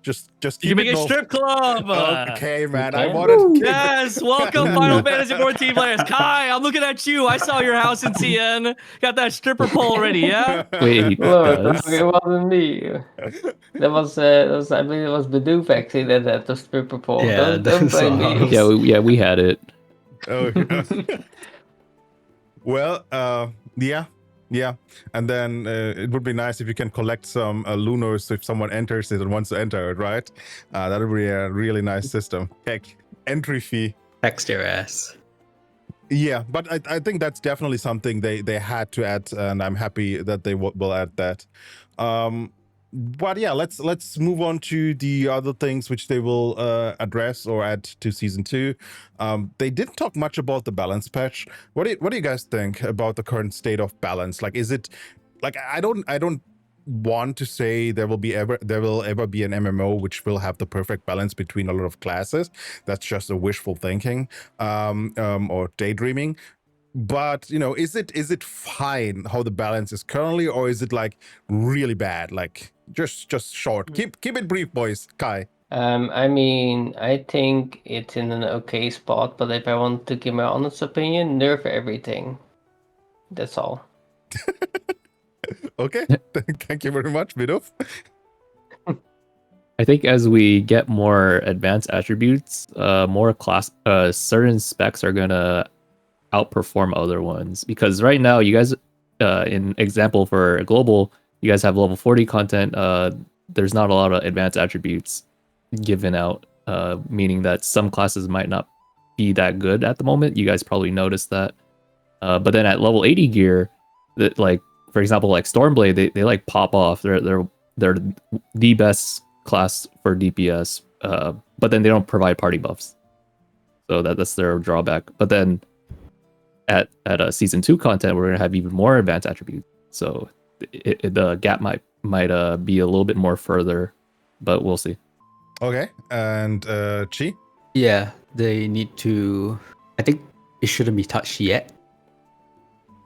Just You can keep make it a strip club. Okay, man. I can. wanted. Yes, welcome Final Fantasy 14 players. Kai, I'm looking at you. I saw your house in TN. Got that stripper pole ready, yeah? Wait, he Look, does? it wasn't me. That was I believe it was Bidoof actually that had the stripper pole. Yeah, Don't blame me. Yeah, we had it. Oh, well, yeah, and then it would be nice if you can collect some lunars if someone enters it and wants to enter it, right? That would be a really nice system. Heck, entry fee. Text your ass. Yeah, but I think that's definitely something they had to add, and I'm happy that they will add that. But yeah, let's move on to the other things which they will address or add to season 2. They didn't talk much about the balance patch. What do you guys think about the current state of balance? Like, is it like, I don't want to say there will ever be an MMO which will have the perfect balance between a lot of classes. That's just a wishful thinking or daydreaming. But is it fine how the balance is currently, or is it like really bad? Like, just short. Keep it brief, boys. Kai. I mean, I think it's in an okay spot, but if I want to give my honest opinion, nerf everything. That's all. Okay. Thank you very much, Bidoof. I think as we get more advanced attributes, more certain specs are gonna outperform other ones. Because right now, you guys, in example for global, you guys have level 40 content. There's not a lot of advanced attributes given out, meaning that some classes might not be that good at the moment. You guys probably noticed that. But then at level 80 gear, that, like, for example, like Stormblade, they like pop off. They're the best class for DPS, but then they don't provide party buffs, so that's their drawback. But then at season 2 content, we're gonna have even more advanced attributes, so the gap might be a little bit more further, but we'll see. Okay, and Chi. Yeah, they need to. I think it shouldn't be touched yet.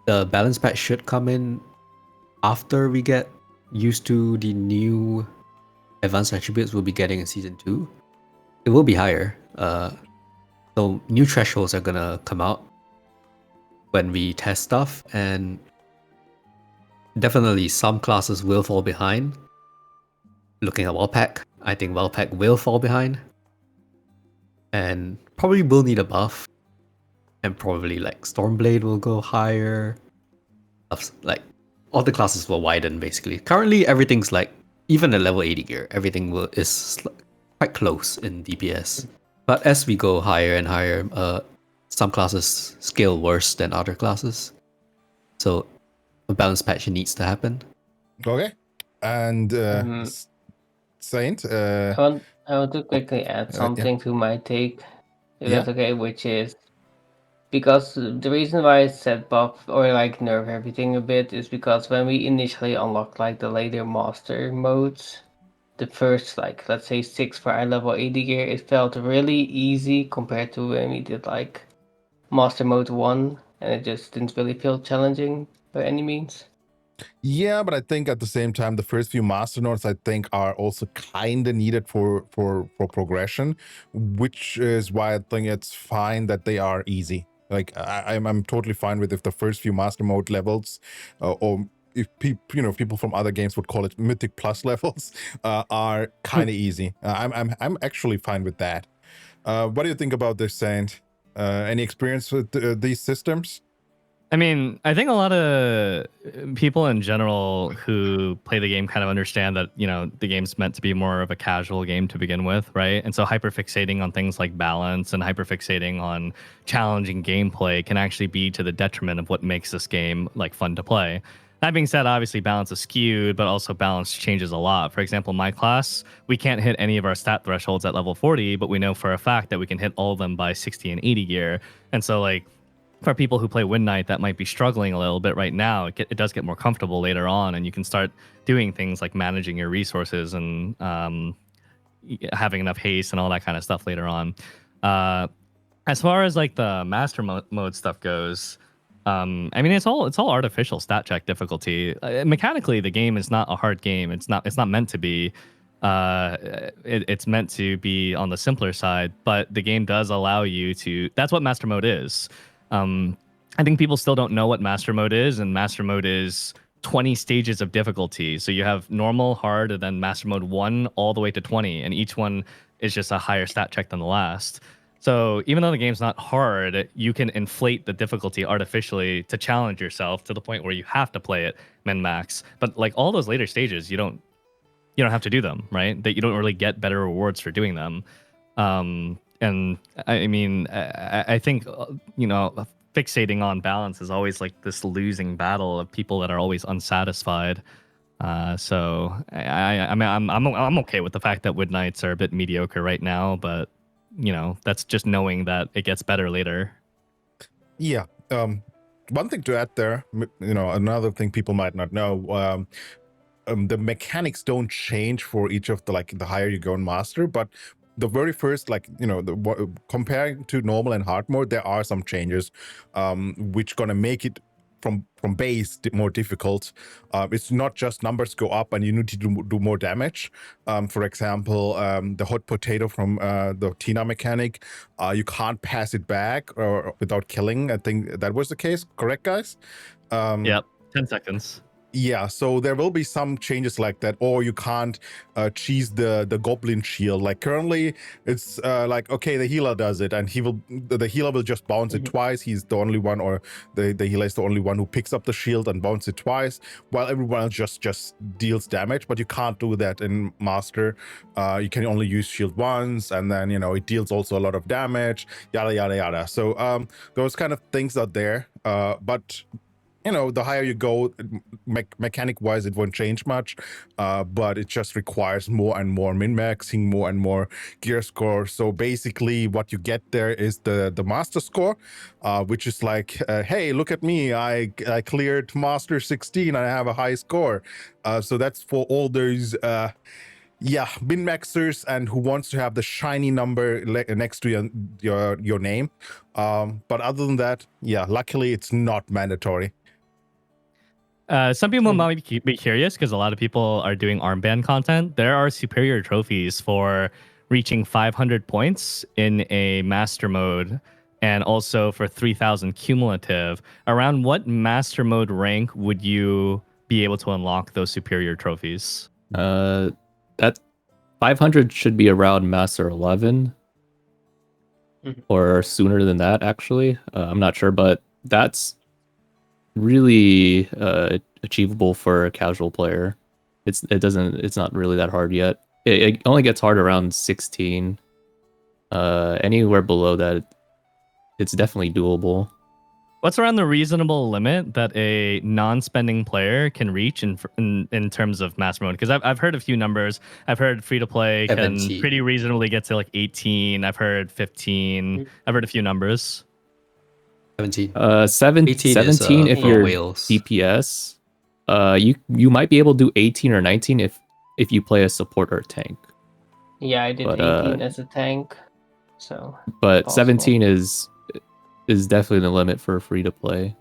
The balance patch should come in after we get used to the new advanced attributes we'll be getting in season 2. It will be higher. So new thresholds are gonna come out when we test stuff, and definitely some classes will fall behind. Looking at Wellpack, I think Wellpack will fall behind, and probably will need a buff. And probably like Stormblade will go higher. Like all the classes will widen basically. Currently, everything's like even at level 80 gear, everything is quite close in DPS. But as we go higher and higher, some classes scale worse than other classes. So a balance patch needs to happen. Okay. And Saint, I want to quickly add yeah. something to my take, if Yeah. that's okay, which is because the reason why I said buff or like nerf everything a bit is because when we initially unlocked like the later master modes, the first like let's say 6 for our level 80 gear, it felt really easy compared to when we did like master mode 1, and it just didn't really feel challenging by any means. Yeah, but I think at the same time, the first few master nodes I think are also kind of needed for progression, which is why I think it's fine that they are easy. Like I'm totally fine with if the first few master mode levels, or if people from other games would call it mythic plus levels, are kind of easy. I'm actually fine with that. What do you think about this, Saint? Any experience with these systems? I mean, I think a lot of people in general who play the game kind of understand that, the game's meant to be more of a casual game to begin with, right? And so hyperfixating on things like balance and hyperfixating on challenging gameplay can actually be to the detriment of what makes this game like fun to play. That being said, obviously balance is skewed, but also balance changes a lot. For example, my class, we can't hit any of our stat thresholds at level 40, but we know for a fact that we can hit all of them by 60 and 80 gear. And so like, for people who play Wind Knight that might be struggling a little bit right now, it does get more comfortable later on, and you can start doing things like managing your resources and having enough haste and all that kind of stuff later on. As far as like the master mode stuff goes, I mean it's all artificial stat check difficulty. Mechanically, the game is not a hard game. It's not meant to be. It's meant to be on the simpler side, but the game does allow you to. That's what master mode is. I think people still don't know what master mode is, and master mode is 20 stages of difficulty. So you have normal, hard, and then master mode 1 all the way to 20, and each one is just a higher stat check than the last. So even though the game's not hard, you can inflate the difficulty artificially to challenge yourself to the point where you have to play it min-max. But like all those later stages, you don't have to do them, right? That you don't really get better rewards for doing them. And I mean, I think, fixating on balance is always like this losing battle of people that are always unsatisfied. So I mean, I'm okay with the fact that Wood Knights are a bit mediocre right now, but that's just knowing that it gets better later. Yeah. One thing to add there, another thing people might not know. The mechanics don't change for each of the higher you go in master, but the very first, comparing to normal and hard mode, there are some changes, which gonna make it from base more difficult. It's not just numbers go up and you need to do more damage. For example, the hot potato from the Tina mechanic, you can't pass it back or without killing. I think that was the case. Correct, guys? Yep, 10 seconds. Yeah, so there will be some changes like that, or you can't cheese the goblin shield. Like currently, it's okay, the healer does it, and the healer will just bounce it twice. He's the only one, or the healer is the only one who picks up the shield and bounces it twice, while everyone else just deals damage. But you can't do that in Master. You can only use shield once, and then it deals also a lot of damage. Yada yada yada. So those kind of things are there, but. The higher you go, mechanic wise, it won't change much, but it just requires more and more min-maxing, more and more gear score. So basically what you get there is the master score, which is like, hey, look at me, I cleared master 16 and I have a high score. So that's for all those min-maxers and who wants to have the shiny number next to your name. But other than that, luckily it's not mandatory. Some people might be curious because a lot of people are doing armband content. There are superior trophies for reaching 500 points in a master mode, and also for 3,000 cumulative. Around what master mode rank would you be able to unlock those superior trophies? That 500 should be around master 11 or sooner than that, actually. I'm not sure, but that's really achievable for a casual player. It's not really that hard yet. It only gets hard around 16. Anywhere below that, it's definitely doable. What's around the reasonable limit that a non-spending player can reach in terms of mass mode? Because I've heard a few numbers. I've heard free to play can 17. pretty reasonably get to like 18. I've heard 15. I've heard a few numbers. 17. 17 is, if for you're whales. DPS. You might be able to do 18 or 19 if you play a support or a tank. Yeah, I did But, 18 as a tank. So But Possible. 17 is definitely the limit for free to play.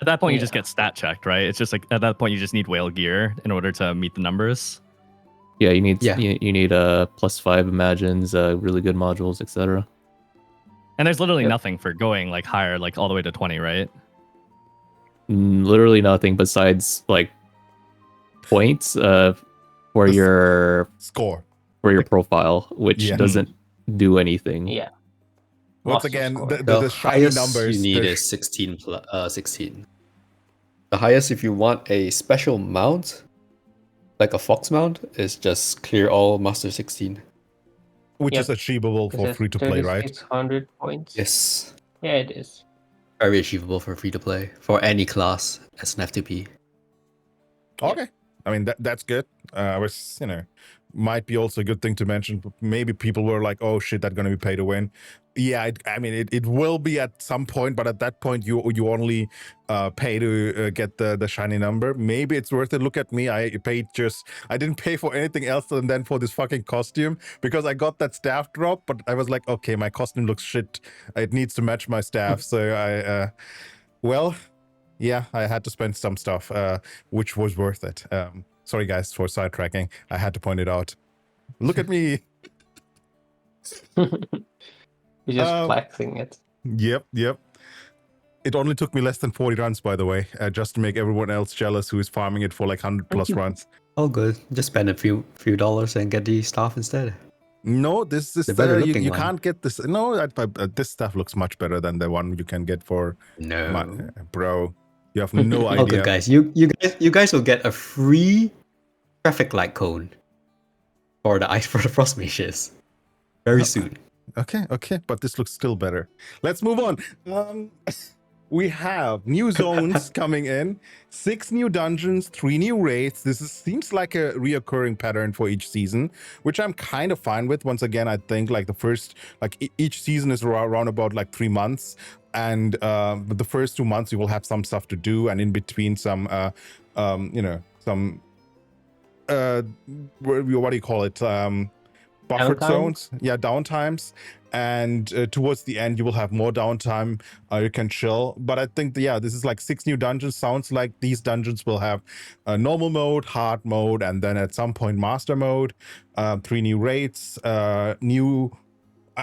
At that point, you Yeah. just get stat checked, right? It's just like at that point, you just need whale gear in order to meet the numbers. Yeah, you need Yeah. you need +5 imagines, really good modules, etc. And there's literally Yep. nothing for going like higher, like all the way to 20, right? Literally nothing besides like points for This- your Score. profile, which Yeah. doesn't do anything. yeah. Once Lots of again, score. the shiny highest numbers. you need the- is 16. The highest if you want a special mount, like a fox mount, is just clear all master 16. which Yep. is achievable for free to play, right? 600 points. Yes. Yeah, it is. Very achievable for free to play for any class as an FTP. Okay. I mean, that's good. I was, might be also a good thing to mention. Maybe people were like, oh shit, that's going to be pay to win. Yeah, it will be at some point, but at that point, you only pay to get the shiny number. Maybe it's worth it. Look at me. I didn't pay for anything else than then for this fucking costume because I got that staff drop, but I was like, okay, my costume looks shit. It needs to match my staff. So yeah, I had to spend some stuff, which was worth it. Sorry, guys, for sidetracking. I had to point it out. Look at me. You're just Um, flexing it. Yep. It only took me less than 40 runs, by the way, just to make everyone else jealous who is farming it for like 100 plus runs. All good. Just spend a few dollars and get the staff instead. No, this is The better you looking one. can't get this. No, this stuff looks much better than the one you can get for No. bro. You have no All good, idea. guys. You guys will get a free traffic light cone for the ice for the frost mages very soon. Okay, but this looks still better. Let's move on. We have new zones coming in, 6 new dungeons, 3 new raids. Seems like a reoccurring pattern for each season, which I'm kind of fine with. Once again, I think like the first, each season is around about like 3 months, and the first 2 months you will have some stuff to do, and in between some, some, what do you call it? Buffered Downtime? zones, downtimes, and towards the end you will have more downtime. You can chill, but I think this is like 6 new dungeons. Sounds like these dungeons will have a normal mode, hard mode, and then at some point master mode. 3 new raids, new.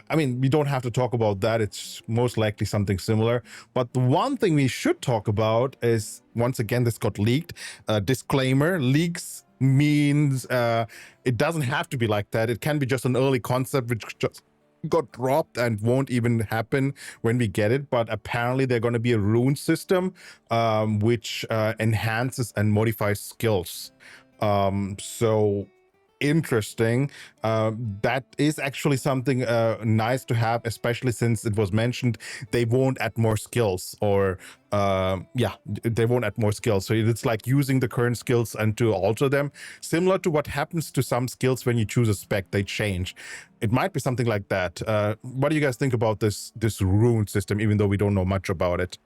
I mean, we don't have to talk about that. It's most likely something similar. But the one thing we should talk about is, once again, this got leaked. Disclaimer: leaks means it doesn't have to be like that. It can be just an early concept which just got dropped and won't even happen when we get it. But apparently there's going to be a rune system which enhances and modifies skills. So interesting. That is actually something nice to have, especially since it was mentioned they won't add more skills, or they won't add more skills. So it's like using the current skills and to alter them, similar to what happens to some skills when you choose a spec. They change. It might be something like that. What do you guys think about this rune system, even though we don't know much about it?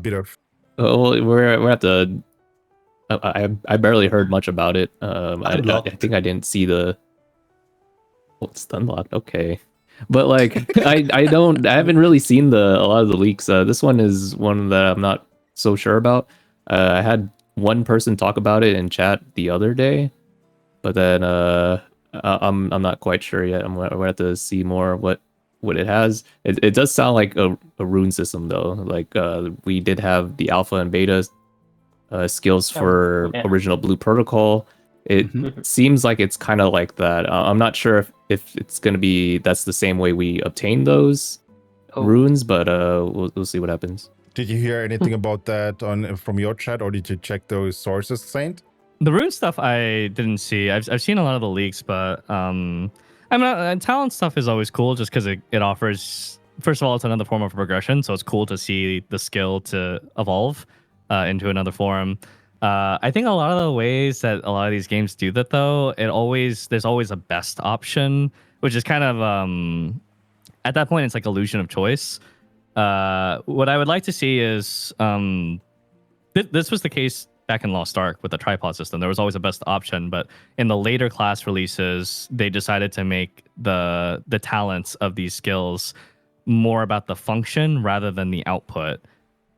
Peter. Well, we're at the. I barely heard much about it. I think I didn't see the. Well, it's unlocked. Okay, but like I haven't really seen a lot of the leaks. This one is one that I'm not so sure about. I had one person talk about it in chat the other day, but then I'm not quite sure yet. I'm gonna have to see more what it has. It does sound like a rune system though. Like we did have the alpha and beta skills for original Blue Protocol. It seems like it's kind of like that. I'm not sure if it's going to be that's the same way we obtain those runes, but we'll see what happens. Did you hear anything about that from your chat, or did you check those sources, Saint? The rune stuff I didn't see. I've seen a lot of the leaks, but I mean, talent stuff is always cool just because it offers. First of all, it's another form of progression, so it's cool to see the skill to evolve into another form. I think a lot of the ways that a lot of these games do that, though, there's always a best option, which is kind of at that point it's like illusion of choice. What I would like to see is this was the case back in Lost Ark with the tripod system. There was always a best option, but in the later class releases, they decided to make the talents of these skills more about the function rather than the output.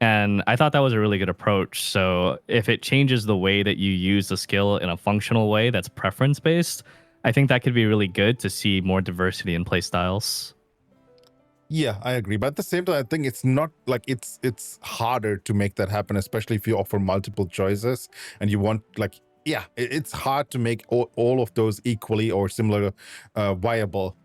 And I thought that was a really good approach. So if it changes the way that you use the skill in a functional way that's preference based, I think that could be really good to see more diversity in play styles. Yeah, I agree. But at the same time, I think it's not like it's harder to make that happen, especially if you offer multiple choices and you want it's hard to make all of those equally or similar viable.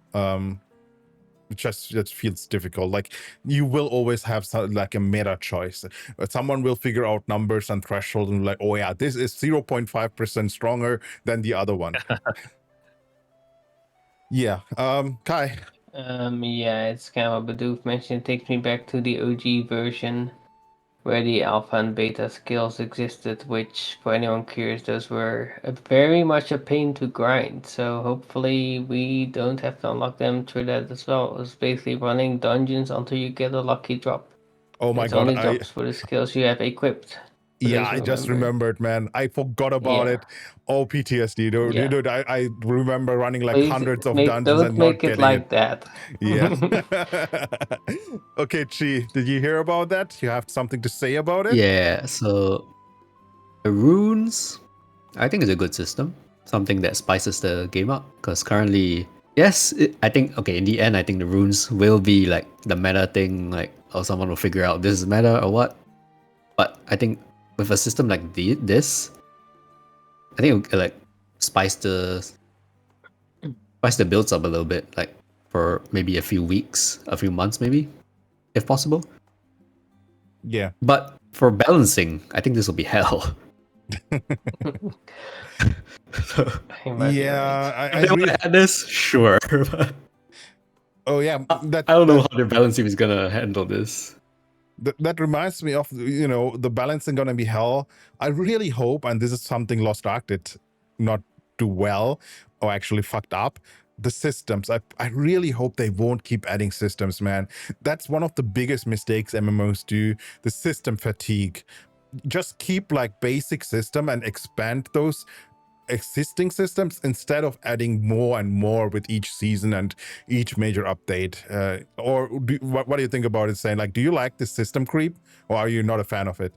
It just feels difficult. Like you will always have like a meta choice. Someone will figure out numbers and threshold and like, oh yeah, this is 0.5% stronger than the other one. Yeah. Kai. Yeah, it's kind of a Bidoof mention. It takes me back to the OG version where the alpha and beta skills existed, which, for anyone curious, those were very much a pain to grind. So hopefully we don't have to unlock them through that as well. It's basically running dungeons until you get a lucky drop. Oh my It's god, only drops for the skills you have equipped. Yeah, I just remembered, man. I forgot about it. Oh, PTSD, dude. Yeah. Dude, I remember running like Please hundreds of dungeons don't and make not it getting like that. Yeah. Okay, Chi, did you hear about that? You have something to say about it? Yeah, so the runes, I think is a good system. Something that spices the game up. Because currently, yes, I think, okay, in the end, I think the runes will be like the meta thing, like, or someone will figure out this is meta or what. But I think with a system like this, I think it will, like spice the builds up a little bit, like for maybe a few weeks, a few months, maybe, if possible. Yeah. But for balancing, I think this will be hell. Yeah, I if they agree. want to add this, sure. Oh yeah, I don't know how their balancing is gonna handle this. That reminds me of, the balancing gonna be hell. I really hope, and this is something Lost Ark did not do well, or actually fucked up, the systems. I really hope they won't keep adding systems, man. That's one of the biggest mistakes MMOs do, the system fatigue. Just keep like basic system and expand those existing systems instead of adding more and more with each season and each major update. Or what do you think about it, saying like, do you like this system creep, or are you not a fan of it?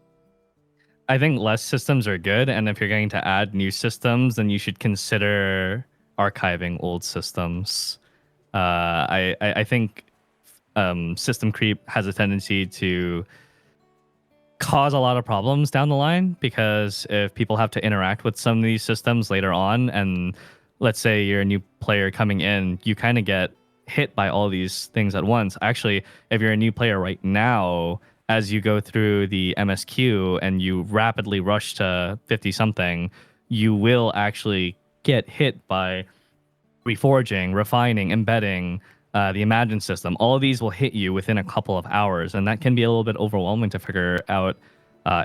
I think less systems are good, and if you're going to add new systems, then you should consider archiving old systems. I think system creep has a tendency to cause a lot of problems down the line, because if people have to interact with some of these systems later on, and let's say you're a new player coming in, you kind of get hit by all these things at once. Actually, if you're a new player right now, as you go through the MSQ and you rapidly rush to 50 something, you will actually get hit by reforging, refining, embedding, the Imagine system. All of these will hit you within a couple of hours, and that can be a little bit overwhelming to figure out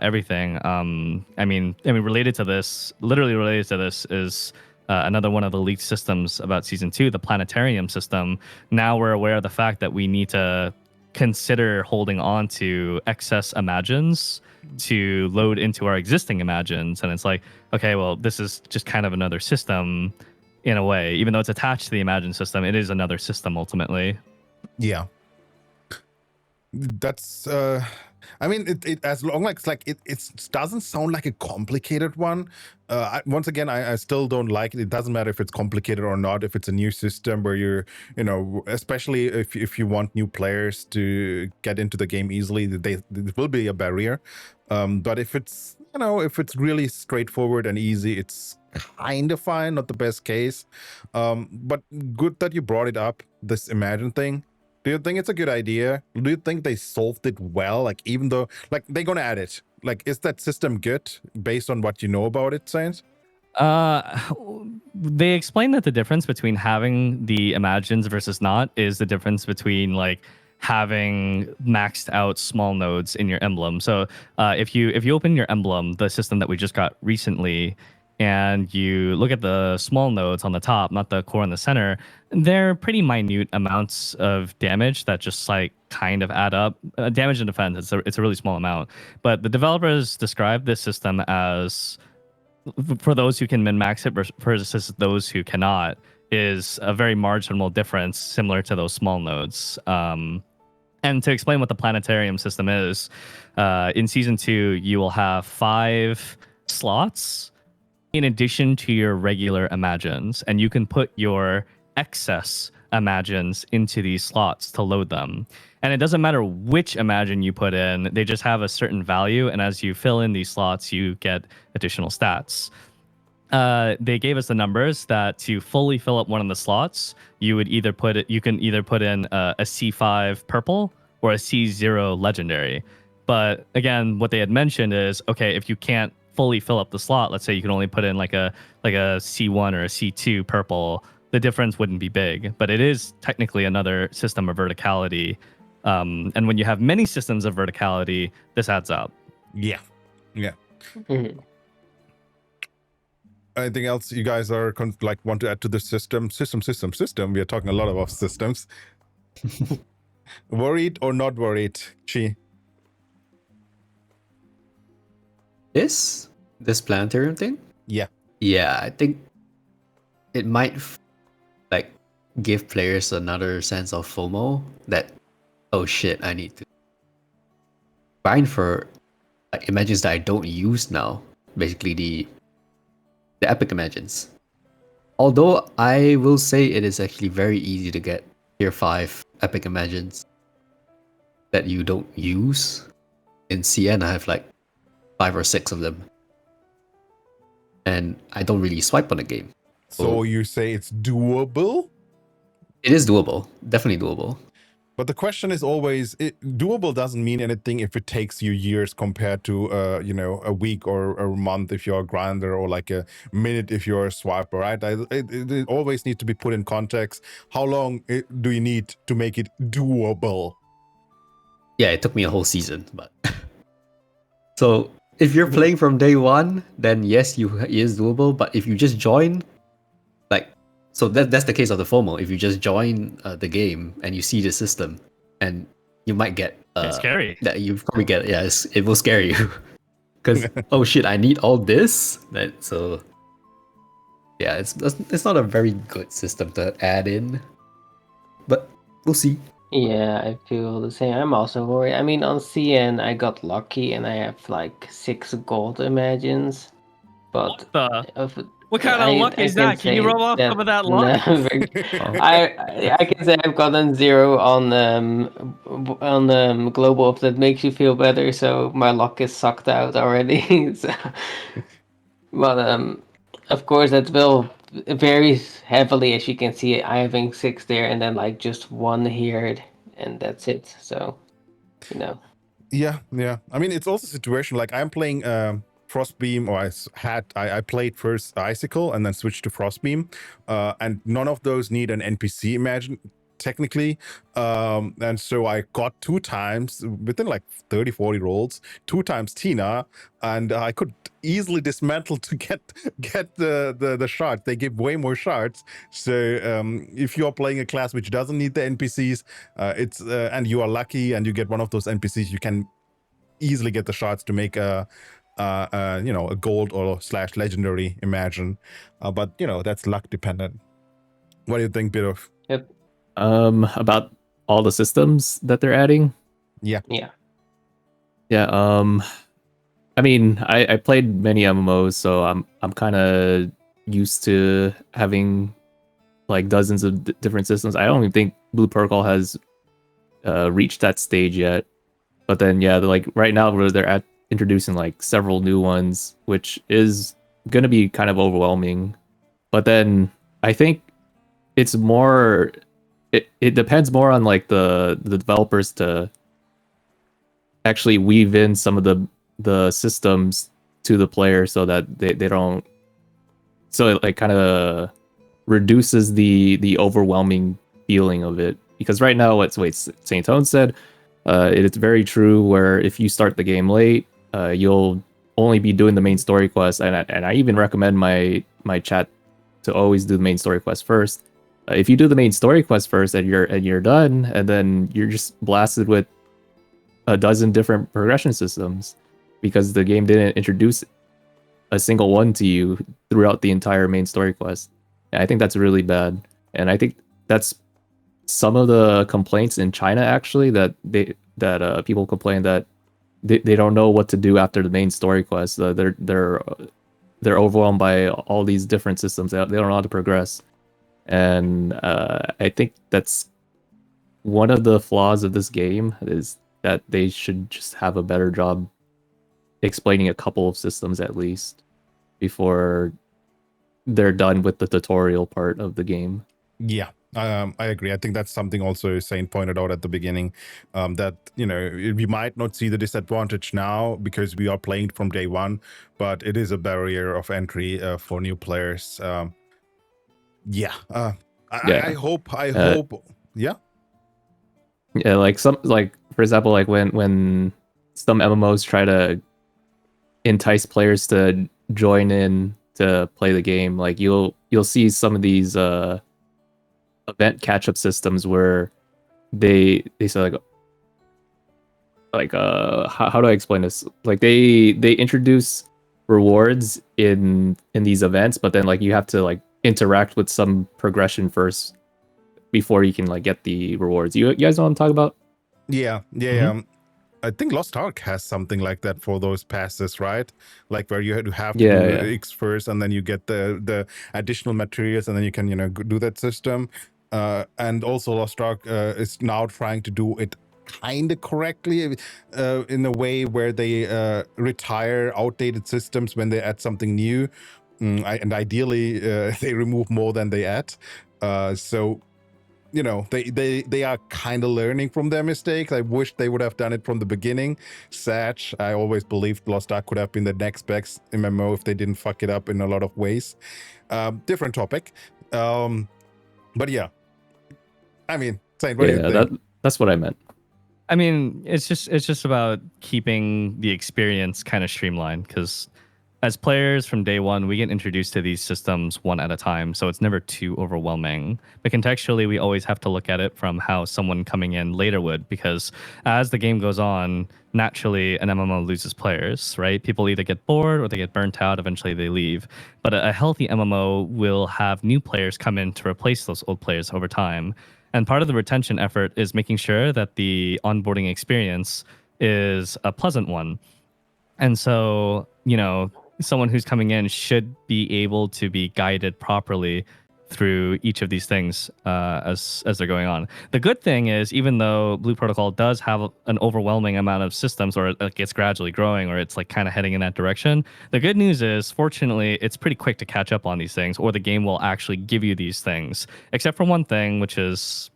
everything. I mean, literally related to this is another one of the leaked systems about Season 2, the Planetarium system. Now we're aware of the fact that we need to consider holding on to excess Imagines to load into our existing Imagines. And it's like, okay, well, this is just kind of another system in a way. Even though it's attached to the Imagine system, it is another system ultimately. Yeah. That's I mean, it as long as like it doesn't sound like a complicated one. Once again, I still don't like it. It doesn't matter if it's complicated or not. If it's a new system where you're, especially if you want new players to get into the game easily, it will be a barrier. But if it's really straightforward and easy, it's kind of fine. Not the best case. But good that you brought it up. This Imagine thing. Do you think it's a good idea? Do you think they solved it well? Like, even though, like, they're gonna add it. Like, is that system good based on what you know about it, Saints? They explain that the difference between having the imagines versus not is the difference between like having maxed out small nodes in your emblem. So if you open your emblem, the system that we just got recently, and you look at the small nodes on the top, not the core in the center, they're pretty minute amounts of damage that just like kind of add up. Damage and defense, it's a really small amount. But the developers describe this system as, for those who can min-max it versus those who cannot, is a very marginal difference, similar to those small nodes. And to explain what the planetarium system is, in season 2, you will have 5 slots in addition to your regular imagines, and you can put your excess imagines into these slots to load them. And it doesn't matter which imagine you put in, they just have a certain value, and as you fill in these slots, you get additional stats. They gave us the numbers that to fully fill up one of the slots, you can either put in a C5 purple or a C0 legendary. But again, what they had mentioned is, okay, if you can't fully fill up the slot, let's say you can only put in like a C1 or a C2 purple, the difference wouldn't be big. But it is technically another system of verticality. And when you have many systems of verticality, this adds up. Yeah. Mhm. Anything else you guys are like want to add to the system? System. We are talking a lot about systems. Worried or not worried, Chi? This planetarium thing? Yeah. Yeah, I think it might like give players another sense of FOMO that, oh shit, I need to grind for like imagines that I don't use now. Basically the epic imagines. Although I will say it is actually very easy to get tier 5 epic imagines that you don't use. In CN I have like 5 or 6 of them. And I don't really swipe on the game. So you say it's doable? It is doable. Definitely doable. But the question is always, doable doesn't mean anything if it takes you years compared to, a week or a month if you're a grinder, or like a minute if you're a swiper, right? It always needs to be put in context. How long do you need to make it doable? Yeah, it took me a whole season, but so if you're playing from day one, then yes, it is doable. But if you just join, like, so that's the case of the FOMO. If you just join the game and you see the system, and you might get It's scary. That you probably get, yeah, it will scare you because oh shit, I need all this. So yeah, it's not a very good system to add in, but we'll see. Yeah, I feel the same. I'm also worried. I mean, on CN, I got lucky and I have like 6 gold imagines. But What kind of luck is that? Can you rub off some of that luck? I can say I've gotten 0 on global, if that makes you feel better. So my luck is sucked out already. But of course that will varies heavily, as you can see. I having 6 there and then like just 1 here, and that's it. So Yeah. I mean, it's also a situation like I'm playing Frostbeam, or I played first Icicle and then switched to Frostbeam, and none of those need an NPC imagine technically, and so I got 2 times within like 30-40 rolls, 2 times Tina, and I could easily dismantle to get the shards. They give way more shards, so if you're playing a class which doesn't need the NPCs, it's and you are lucky and you get one of those NPCs, you can easily get the shards to make a gold or / legendary imagine, but that's luck dependent. What do you think, Bidov? Yep. About all the systems that they're adding. Yeah. I mean, I played many MMOs, so I'm kind of used to having like dozens of different systems. I don't even think Blue Perkle has reached that stage yet. But then, yeah, like right now where they're introducing like several new ones, which is gonna be kind of overwhelming. But then I think it's it depends more on like the developers to actually weave in some of the systems to the player so that they don't, so it like kind of reduces the overwhelming feeling of it. Because right now, what Saintone said, it's very true. Where if you start the game late, you'll only be doing the main story quest, and I even recommend my chat to always do the main story quest first. If you do the main story quest first and you're done, and then you're just blasted with a dozen different progression systems because the game didn't introduce a single one to you throughout the entire main story quest. And I think that's really bad. And I think that's some of the complaints in China actually, that people complain that they don't know what to do after the main story quest. They're overwhelmed by all these different systems. They don't know how to progress. And I think that's one of the flaws of this game, is that they should just have a better job explaining a couple of systems at least before they're done with the tutorial part of the game. Yeah, I agree. I think that's something also Saint pointed out at the beginning, that, you know, we might not see the disadvantage now because we are playing from day one, but it is a barrier of entry for new players. Yeah. I hope. Yeah. Yeah, like for example, like when some MMOs try to entice players to join in to play the game, like you'll see some of these event catch-up systems where they say how do I explain this? Like they introduce rewards in these events, but then like you have to like interact with some progression first before you can like get the rewards. You guys know what I'm talking about? Yeah. Mhm. I think Lost Ark has something like that for those passes, right? Like where you have to Yeah, do yeah. X first, and then you get the additional materials, and then you can, you know, do that system. And also Lost Ark is now trying to do it kind of correctly, in a way where they retire outdated systems when they add something new, and ideally they remove more than they add. So, you know, they are kind of learning from their mistakes. I wish they would have done it from the beginning. Sad. I always believed Lost Ark could have been the next best MMO if they didn't fuck it up in a lot of ways. Different topic. But yeah, I mean, Saint, what do you think? That's what I meant. I mean, it's just about keeping the experience kind of streamlined, because as players from day one, we get introduced to these systems one at a time, so it's never too overwhelming. But contextually, we always have to look at it from how someone coming in later would, because as the game goes on, naturally an MMO loses players, right? People either get bored or they get burnt out, eventually they leave. But a healthy MMO will have new players come in to replace those old players over time. And part of the retention effort is making sure that the onboarding experience is a pleasant one. And so, you know, someone who's coming in should be able to be guided properly through each of these things as they're going on. The good thing is, even though Blue Protocol does have an overwhelming amount of systems, or like it's gradually growing, or it's like kind of heading in that direction, the good news is, fortunately, it's pretty quick to catch up on these things, or the game will actually give you these things, except for one thing, which is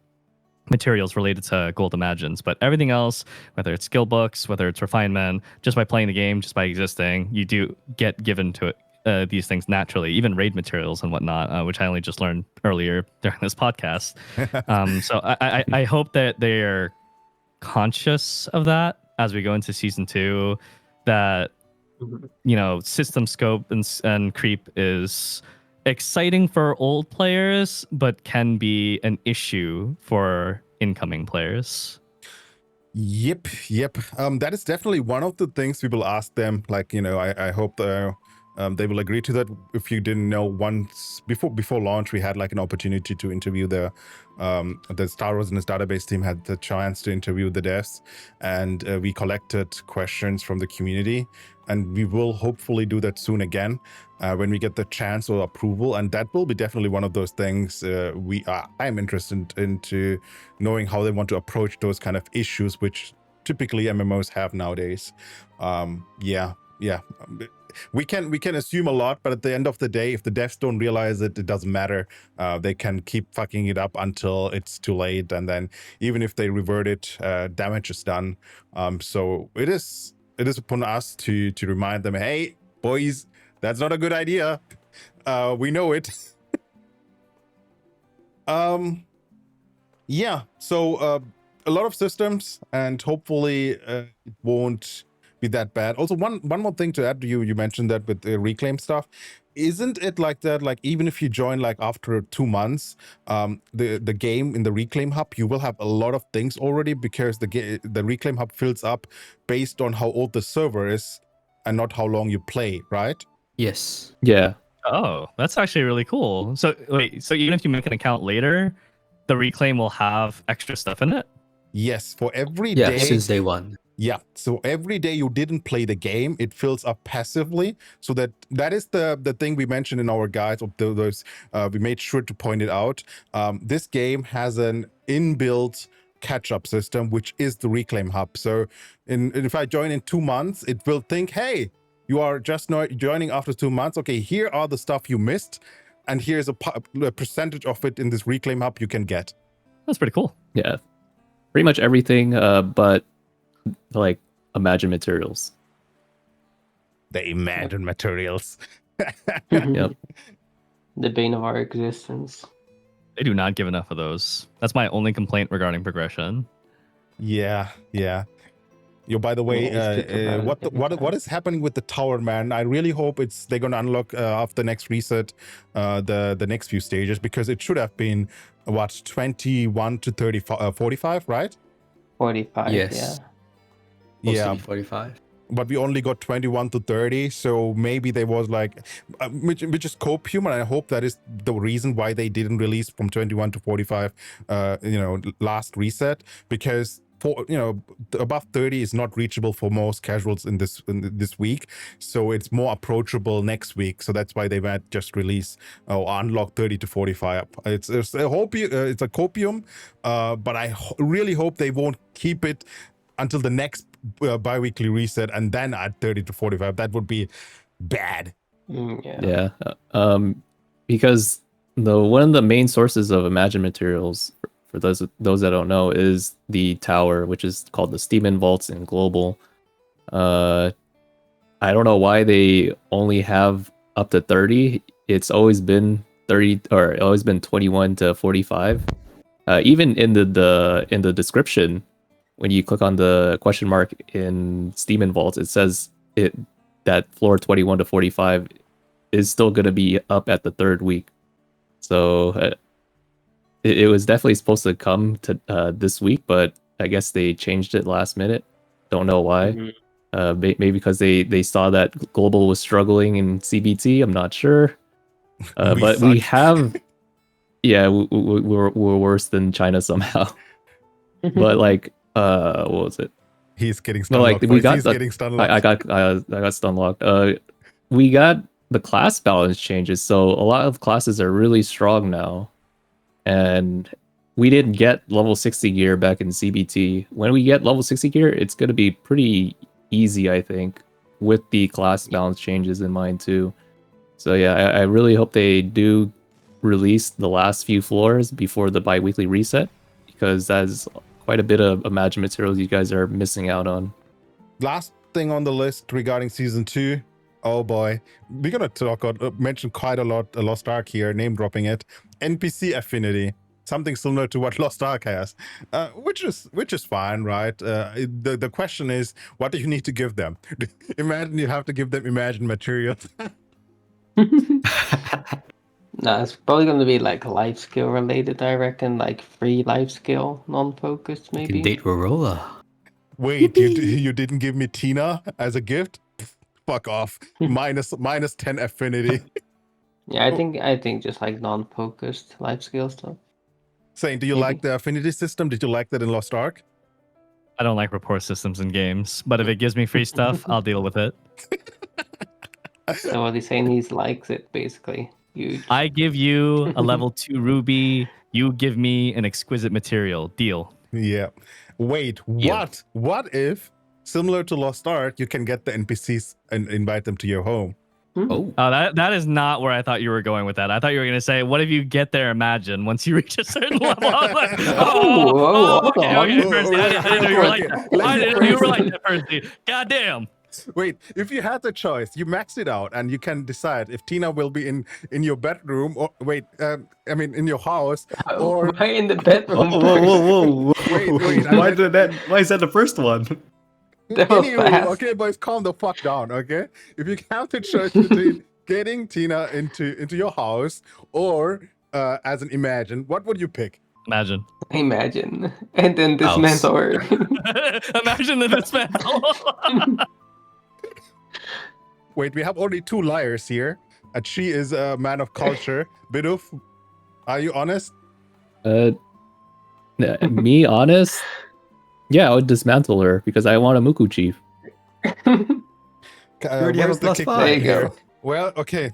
materials related to Gold Imagines. But everything else, whether it's skill books, whether it's refinement, just by playing the game, just by existing, you do get given to it these things naturally, even raid materials and whatnot, which I only just learned earlier during this podcast. So I hope that they're conscious of that as we go into season 2, that, you know, system scope and creep is exciting for old players, but can be an issue for incoming players. Yep. That is definitely one of the things we will ask them. Like, you know, I hope they will agree to that. If you didn't know, once before launch, we had like an opportunity to interview the Star Wars in his database team had the chance to interview the devs, and we collected questions from the community, and we will hopefully do that soon again when we get the chance or approval, and that will be definitely one of those things I'm interested into knowing how they want to approach those kind of issues which typically MMOs have nowadays. Yeah. we can assume a lot, but at the end of the day, if the devs don't realize it, it doesn't matter. They can keep fucking it up until it's too late, and then even if they revert it, damage is done. So it is upon us to remind them, hey boys, that's not a good idea. We know it. Yeah, so a lot of systems, and hopefully it won't be that bad. Also, one more thing to add to you mentioned that with the reclaim stuff. Isn't it like that, like even if you join like after 2 months, the game in the reclaim hub, you will have a lot of things already, because the reclaim hub fills up based on how old the server is and not how long you play, right? Yes. Yeah. Oh, that's actually really cool. So wait, so even if you make an account later, the reclaim will have extra stuff in it? Yes, for every Yeah, day. since day one. Yeah, so every day you didn't play the game, it fills up passively. So that is the thing we mentioned in our guides. Of those, we made sure to point it out. This game has an inbuilt catch-up system, which is the reclaim hub. So if I join in 2 months, it will think, hey, you are just not joining after 2 months. Okay, here are the stuff you missed, and here's a percentage of it in this reclaim hub you can get. That's pretty cool. Yeah. Pretty much everything, but like Imagine materials. The Imagine materials. Yep. The bane of our existence. They do not give enough of those. That's my only complaint regarding progression. Yeah. Yo, by the way, Yeah, it's good to what is happening with the tower, man? I really hope they're gonna unlock after next reset, the next few stages, because it should have been what 21 to 35, 45, right? 45, Yes. yeah. Yeah, 45. but we only got 21 to 30, so maybe there was like which is copium, and I hope that is the reason why they didn't release from 21 to 45 last reset, because for above 30 is not reachable for most casuals in this week, so it's more approachable next week. So that's why they might just release or unlock 30 to 45. It's a copium, but I really hope they won't keep it until the next bi-weekly reset and then add 30 to 45. That would be bad. Yeah. Yeah. Because one of the main sources of Imagine materials, for those that don't know, is the tower, which is called the Steam Vaults in Global. I don't know why they only have up to 30. It's always been 30, or always been 21 to 45. Even in the description, when you click on the question mark in Steam Vaults, it says that floor 21 to 45 is still going to be up at the 3rd week. So it was definitely supposed to come to this week, but I guess they changed it last minute. Don't know why. Mm-hmm. Maybe because they saw that Global was struggling in CBT. I'm not sure. But suck. we have, yeah, we're worse than China somehow. But like, what was it? He's getting No, like stunlocked. we got Getting stun I got stunlocked. We got the class balance changes, so a lot of classes are really strong now, and we didn't get level 60 gear back in CBT. When we get level 60 gear, it's going to be pretty easy, I think, with the class balance changes in mind too. So yeah, I really hope they do release the last few floors before the bi-weekly reset, because that's quite a bit of Imagine materials you guys are missing out on. Last thing on the list regarding season 2. Oh boy, we're gonna mention quite a lot Lost Ark here, name dropping it. NPC affinity, something similar to what Lost Ark has, which is fine, right? The question is, what do you need to give them? Imagine you have to give them Imagine materials. No, it's probably going to be like life skill related, I reckon. Like free life skill, non-focused, You maybe. can date Rorola. Wait, you didn't give me Tina as a gift? Fuck off. minus 10 affinity. Yeah, I think just like non-focused life skill stuff. Saint, do you Maybe. like the affinity system? Did you like that in Lost Ark? I don't like rapport systems in games, but if it gives me free stuff, I'll deal with it. So what he's saying, he likes it basically. Huge. I give you a level 2 ruby, you give me an exquisite material. Deal. Yeah. Wait, Yeah. what? What if similar to Lost Ark, you can get the NPCs and invite them to your home. Oh, That is not where I thought you were going with that. I thought you were going to say, "What if you get there? Imagine once you reach a certain level." I was like, Whoa, hold okay, on. Percy. I didn't know you were like that. I didn't know you were like that, Percy. God damn. Wait, if you had the choice, you max it out, and you can decide if Tina will be in your bedroom or in your house, or Why in the bedroom? whoa. Wait, Why is that the first one? That was Anywho, fast. okay, boys, calm the fuck down, okay? If you have the choice between getting Tina into your house or as an Imagine, what would you pick? Imagine. Imagine. And then House. dismantle her. Imagine the dismantle. Wait, we have only two liars here. She is a man of culture. Bidoof, are you honest? Me honest? Yeah, I would dismantle her because I want a Muku chief. already have Where's a the +5. kickback There you here? go. Well, okay.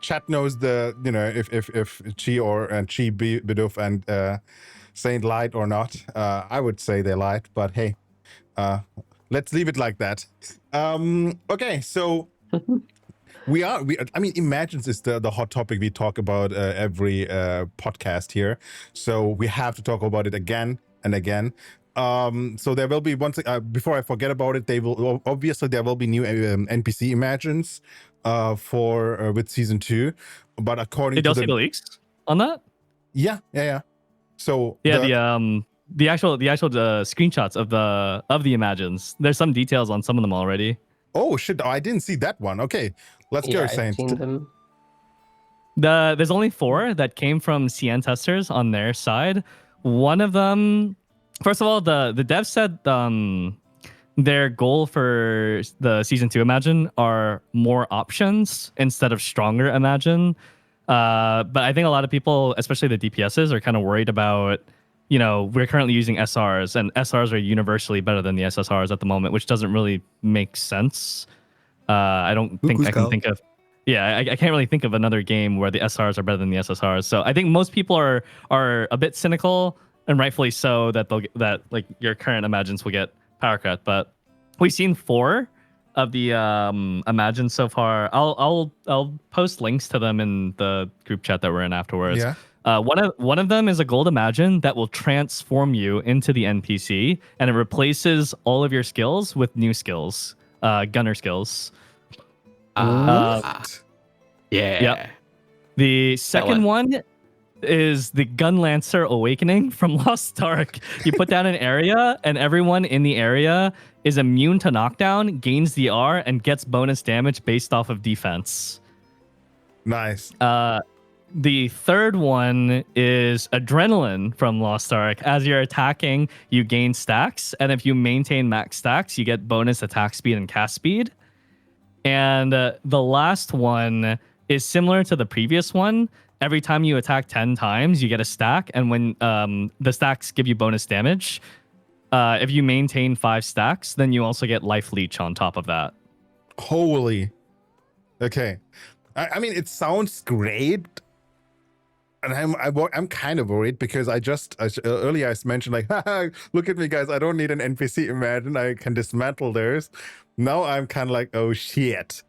Chat knows if Chi and Chi Bidoof and Saint lied or not. I would say they lied, but hey, let's leave it like that. Okay, so Imagines is the hot topic we talk about every podcast here. So we have to talk about it again and again. So there will be before I forget about it, there will be new NPC Imagines for with season 2. But according Did to y'all see the leaks on that? yeah. So Yeah, the actual screenshots of the Imagines. There's some details on some of them already. oh shit, I didn't see that one. Okay, let's go, I've Saint. seen them. There's only 4 that came from CN testers on their side. One of them, first of all, the devs said their goal for the season 2 Imagine are more options instead of stronger Imagine. But I think a lot of people, especially the DPSs, are kind of worried about, we're currently using SRs, and SRs are universally better than the SSRs at the moment, which doesn't really make sense. I don't think I can think of. Yeah, I can't really think of another game where the SRs are better than the SSRs. So I think most people are a bit cynical, and rightfully so, that like your current Imagines will get power cut. But we've seen 4 of the Imagine so far. I'll post links to them in the group chat that we're in afterwards. Yeah. One of them is a gold Imagine that will transform you into the NPC, and it replaces all of your skills with new skills, gunner skills. Yeah. Yep. The second one is the Gun Lancer Awakening from Lost Ark. You put down an area, and everyone in the area is immune to knockdown, gains DR, and gets bonus damage based off of defense. Nice. The third one is Adrenaline from Lost Ark. As you're attacking, you gain stacks, and if you maintain max stacks, you get bonus attack speed and cast speed. And the last one is similar to the previous one. Every time you attack 10 times, you get a stack, and when the stacks give you bonus damage, if you maintain 5 stacks, then you also get life leech on top of that. Holy. Okay. I mean, it sounds great. And I'm kind of worried because earlier I mentioned like, haha, look at me guys, I don't need an NPC Imagine, I can dismantle theirs. Now I'm kind of like, oh shit.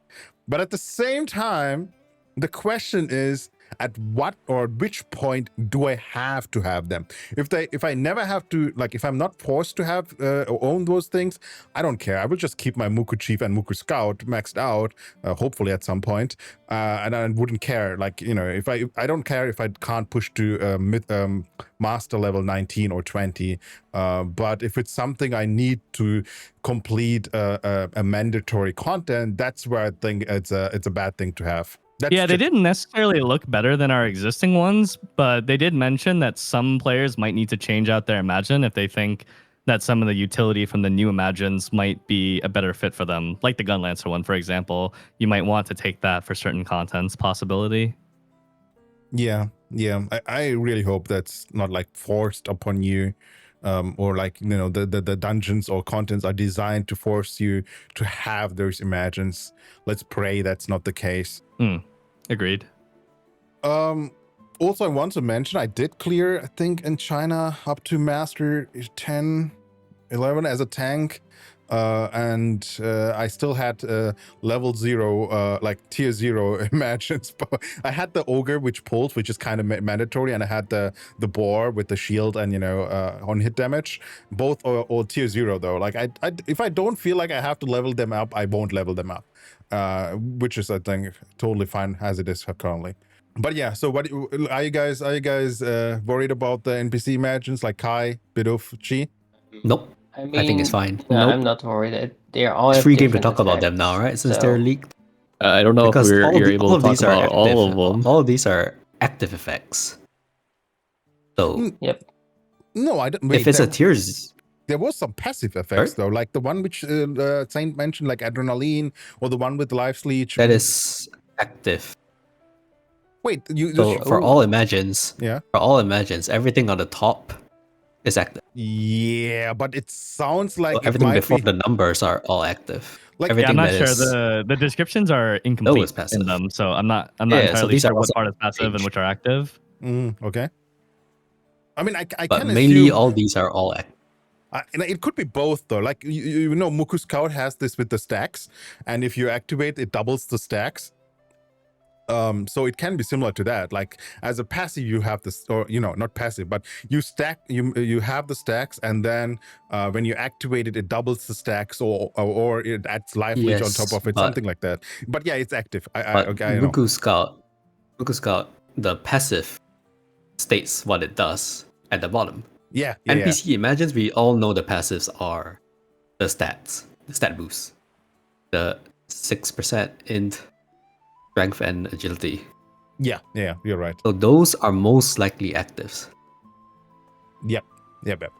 But at the same time, the question is, at what or which point do I have to have them? If I never have to, like, if I'm not forced to have or own those things, I don't care. I will just keep my Muku Chief and Muku Scout maxed out, hopefully at some point, and I wouldn't care. Like, if I don't care if I can't push to master level 19 or 20, but if it's something I need to complete a mandatory content, that's where I think it's a bad thing to have. They didn't necessarily look better than our existing ones, but they did mention that some players might need to change out their Imagine if they think that some of the utility from the new Imagines might be a better fit for them. Like the Gun Lancer one, for example. You might want to take that for certain contents possibility. Yeah. I really hope that's not like forced upon you. Or like, the dungeons or contents are designed to force you to have those Imagines. Let's pray that's not the case. Agreed. Also, I want to mention I did clear, I think, in China up to Master 10 11 as a tank, and I still had level 0, like tier 0 imagines. But I had the ogre which pulls, which is kind of mandatory, and I had the boar with the shield and on hit damage. Both or tier 0 though. Like I if I don't feel like I have to level them up, I won't level them up, which is I think totally fine as it is currently. But yeah, so what are you guys worried about the NPC imagines like Kai, Bidoof, Chi? Nope. I I think it's fine. No, Nope. I'm not worried. They're all It's have free game to different talk about them effects, now, right? Since so- they're leaked. I don't know Because if you're able to talk these are about all of them. All of these are active effects. So Yep. No, I don't. Wait, if it's a tiers, there was some passive effects though, like the one which Saint mentioned, like adrenaline, or the one with life leech. that is active. Wait, you So just for all imagines, yeah, everything on the top is active. yeah, but it sounds like So it everything might before be the numbers are all active. like everything Yeah, I'm not that sure. is- The descriptions are incomplete is passive. in them, so I'm not Yeah, so entirely these are sure what also part is passive and range. which are active. okay. I mean, I But can mainly assume all these are all active. and it could be both though. Like Muku Scout has this with the stacks, and if you activate, it doubles the stacks. So it can be similar to that. Like as a passive, you have this, or not passive, but you stack, you have the stacks, and then when you activate it, it doubles the stacks, or it adds life leech on top Yes, of it, but- something like that. But yeah, it's active. But I know. Muku Scout, the passive states what it does at the bottom. Yeah. NPC imagines we all know the passives are the stats, the stat boost, the 6% int, strength and agility. Yeah, you're right. So those are most likely actives. Yeah.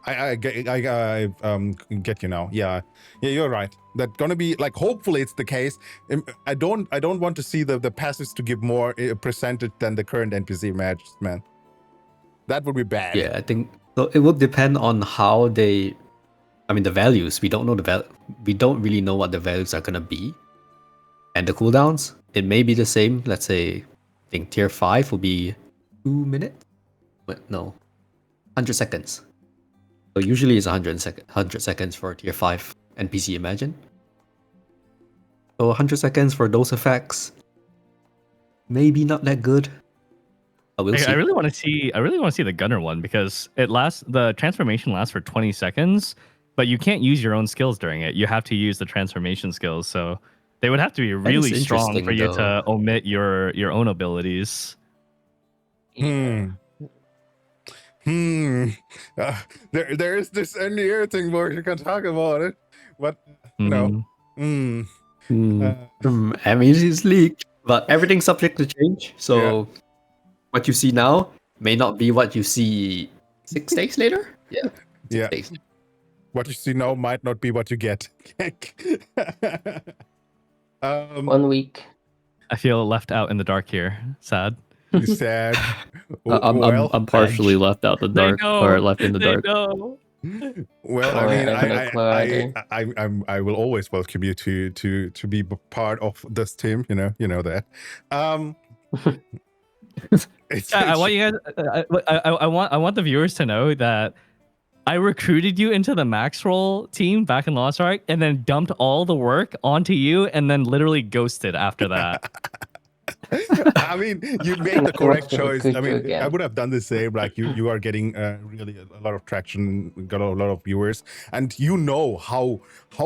I get you now. Yeah, you're right. That's gonna be like, hopefully it's the case. I don't want to see the passives to give more percentage than the current NPC matches, man. That would be bad. Yeah, I think so. It will depend on how they. I mean, the values. We don't know we don't really know what the values are gonna be, and the cooldowns. It may be the same. Let's say, I think tier 5 will be 2 minutes. But no, 100 seconds. So usually it's 100 seconds for tier 5 NPC Imagine. So 100 seconds for those effects. Maybe not that good. I will see. I really want to see. I really want to see the gunner one because the transformation lasts for 20 seconds, but you can't use your own skills during it. You have to use the transformation skills. So they would have to be really strong interesting, for you to though. omit your own abilities. There is this NDR thing where you can talk about it, but Mhm. I mean, it's leaked, but everything's subject to change. So what you see now may not be what you see 6 days later. Yeah. 6 days. What you see now might not be what you get. 1 week. I feel left out in the dark here. Sad. Sad. I'm partially left out the dark or left in the dark. Know. Well, Oh, I mean, I have no clue either. I will always welcome you to be part of this team. You know that. I want you guys. I want the viewers to know that I recruited you into the Maxroll team back in Lost Ark, and then dumped all the work onto you, and then literally ghosted after that. I mean, you made the correct choice. I mean, Again. I would have done the same. Like you are getting really a lot of traction, got a lot of viewers, and you know how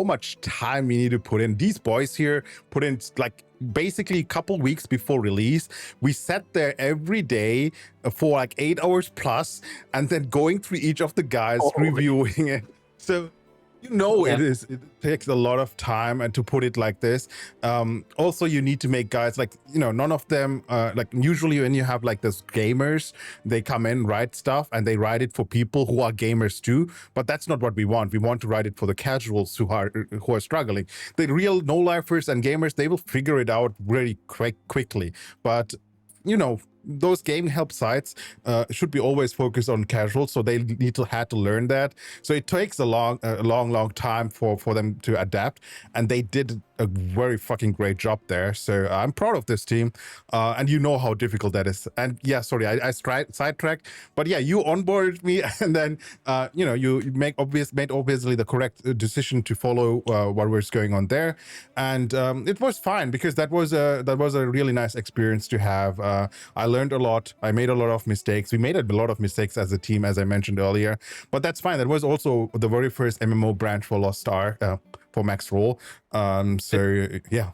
much time we need to put in. These boys here put in like basically a couple weeks before release. We sat there every day for like 8 hours plus, and then going through each of the guys, reviewing it. So it takes a lot of time, and to put it like this, also you need to make guys like none of them like usually when you have like those gamers, they come in, write stuff, and they write it for people who are gamers too, but that's not what we want. We want to write it for the casuals who are struggling. The real no-lifers and gamers, they will figure it out really quickly, but those game help sites should be always focused on casual, so they had to learn that. So it takes a long time for them to adapt, and they did a very fucking great job there. So I'm proud of this team, and you know how difficult that is. And yeah, sorry, I sidetracked, but yeah, you onboarded me, and then you made obviously the correct decision to follow what was going on there, and it was fine because that was a really nice experience to have. I learned a lot. I made a lot of mistakes. We made a lot of mistakes as a team, as I mentioned earlier, but that's fine. That was also the very first MMO branch for Lost Star, for Maxroll. So yeah.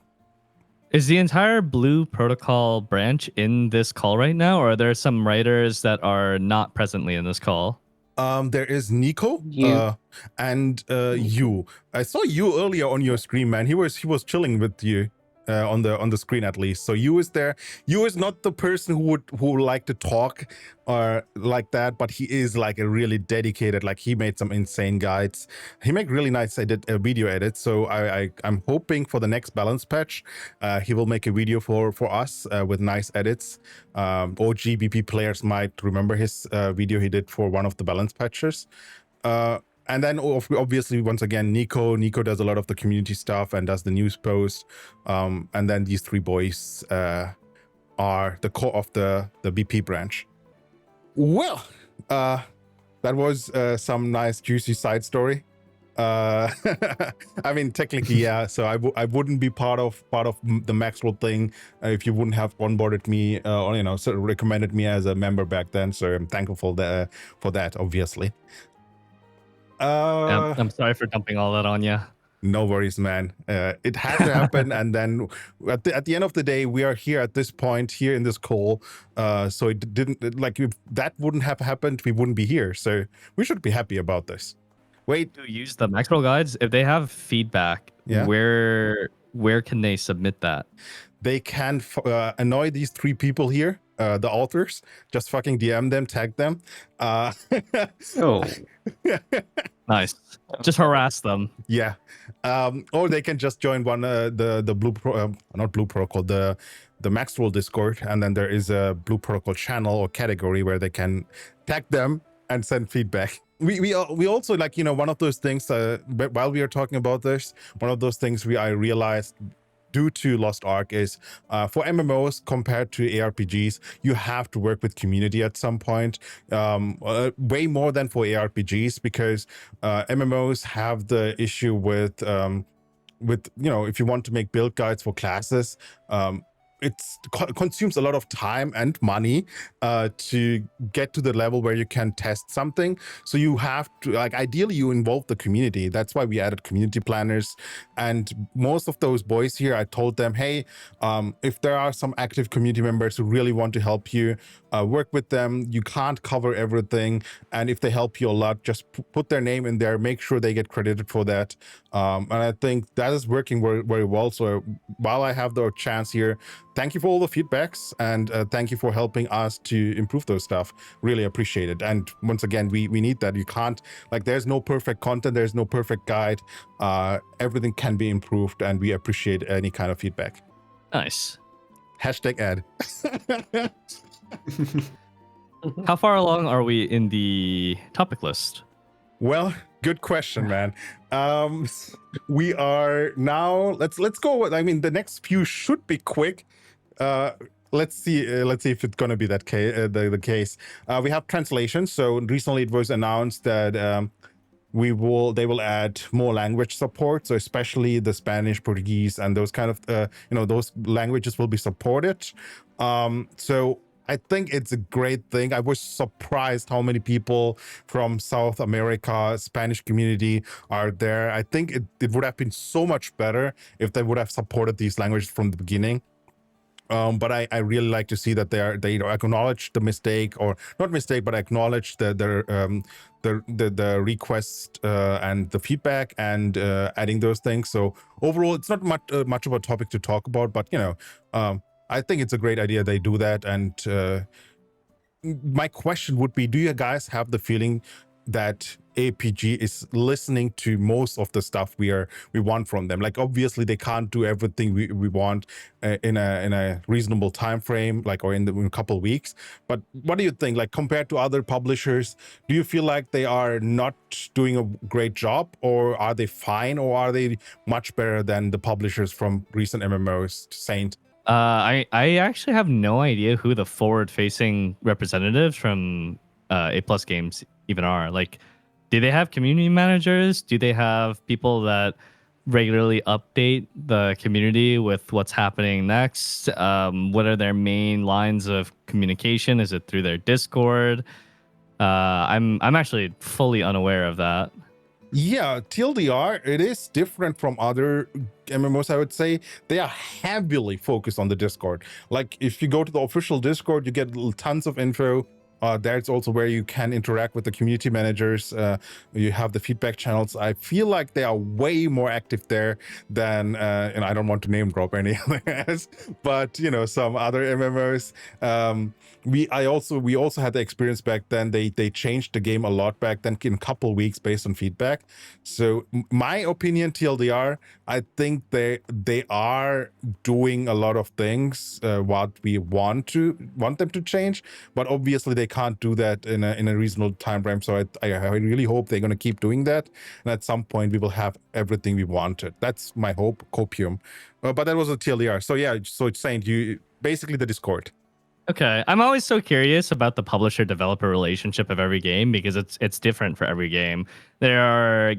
Is the entire Blue Protocol branch in this call right now, or are there some writers that are not presently in this call? There is Nico, You. and you. I saw you earlier on your screen, man. He was chilling with you. On the screen at least. So you is there. You is not the person who would like to talk or like that, but he is like a really dedicated. Like he made some insane guides. He make really nice video edits. So I'm hoping for the next balance patch, he will make a video for us with nice edits. OG BP players might remember his video he did for one of the balance patches. And then obviously, once again, Nico does a lot of the community stuff and does the news post. And then these three boys are the core of the BP branch. Well, that was some nice juicy side story. I mean, technically, yeah. So I wouldn't be part of the Maxroll thing if you wouldn't have onboarded me or sort of recommended me as a member back then. So I'm thankful for that, obviously. I'm sorry for dumping all that on you. No worries, man. It had to happen, and then at the end of the day, we are here at this point here in this call. So it didn't, like, if that wouldn't have happened, we wouldn't be here. So we should be happy about this. Wait, To use the Maxroll guides, if they have feedback, Yeah. where can they submit that? they can annoy these three people here, the authors. Just fucking DM them, tag them. Oh, Nice. Just harass them. Yeah, or they can just join one the blue not blue protocol, the Maxroll Discord, and then there is a blue protocol channel or category where they can tag them and send feedback. We also, like, one of those things, while we are talking about this, one of those things I realized due to Lost Ark is for MMOs compared to ARPGs, you have to work with community at some point, way more than for ARPGs, because MMOs have the issue with if you want to make build guides for classes, it consumes a lot of time and money to get to the level where you can test something. So you have to, like, ideally you involve the community. That's why we added community planners. And most of those boys here, I told them, hey, if there are some active community members who really want to help you, work with them. You can't cover everything. And if they help you a lot, just put their name in there, make sure they get credited for that. And I think that is working very, very well. So while I have the chance here, thank you for all the feedbacks, and thank you for helping us to improve those stuff. Really appreciate it. And once again, we need that. You can't, like, there's no perfect content, there's no perfect guide. Everything can be improved, and we appreciate any kind of feedback. Nice. Hashtag ad. How far along are we in the topic list? Well, good question, man. We are now. Let's go. I mean, the next few should be quick. Let's see if it's gonna be that case. The case. We have translation. So recently, it was announced that they will add more language support. So especially the Spanish, Portuguese, and those kind of those languages will be supported. So I think it's a great thing. I was surprised how many people from South America, Spanish community are there. I think it would have been so much better if they would have supported these languages from the beginning. But I really like to see that they acknowledge the mistake, or not mistake, but acknowledge the request and the feedback, and adding those things. So overall, it's not much of a topic to talk about, but I think it's a great idea they do that. And my question would be, do you guys have the feeling that APG is listening to most of the stuff we want from them. Like obviously they can't do everything we want in a reasonable time frame, like or in a couple of weeks. But what do you think? Like compared to other publishers, do you feel like they are not doing a great job, or are they fine, or are they much better than the publishers from recent MMOs, Saint? I actually have no idea who the forward-facing representatives from A Plus Games even are. Like, do they have community managers? Do they have people that regularly update the community with what's happening next? What are their main lines of communication? Is it through their Discord? I'm actually fully unaware of that. Yeah, TLDR, it is different from other MMOs, I would say. They are heavily focused on the Discord. Like, if you go to the official Discord, you get tons of info. That's also where you can interact with the community managers. You have the feedback channels. I feel like they are way more active there than, and I don't want to name drop any others, but you know, some other MMOs. We also had the experience back then. They changed the game a lot back then in a couple weeks based on feedback. So my opinion, TLDR, I think they are doing a lot of things what we want them to change, but obviously they can't do that in a reasonable time frame. So I really hope they're going to keep doing that, and at some point we will have everything we wanted. That's my hope, copium. But that was a TLDR. So yeah, so it's saying you basically the Discord. Okay, I'm always so curious about the publisher-developer relationship of every game because it's different for every game. There are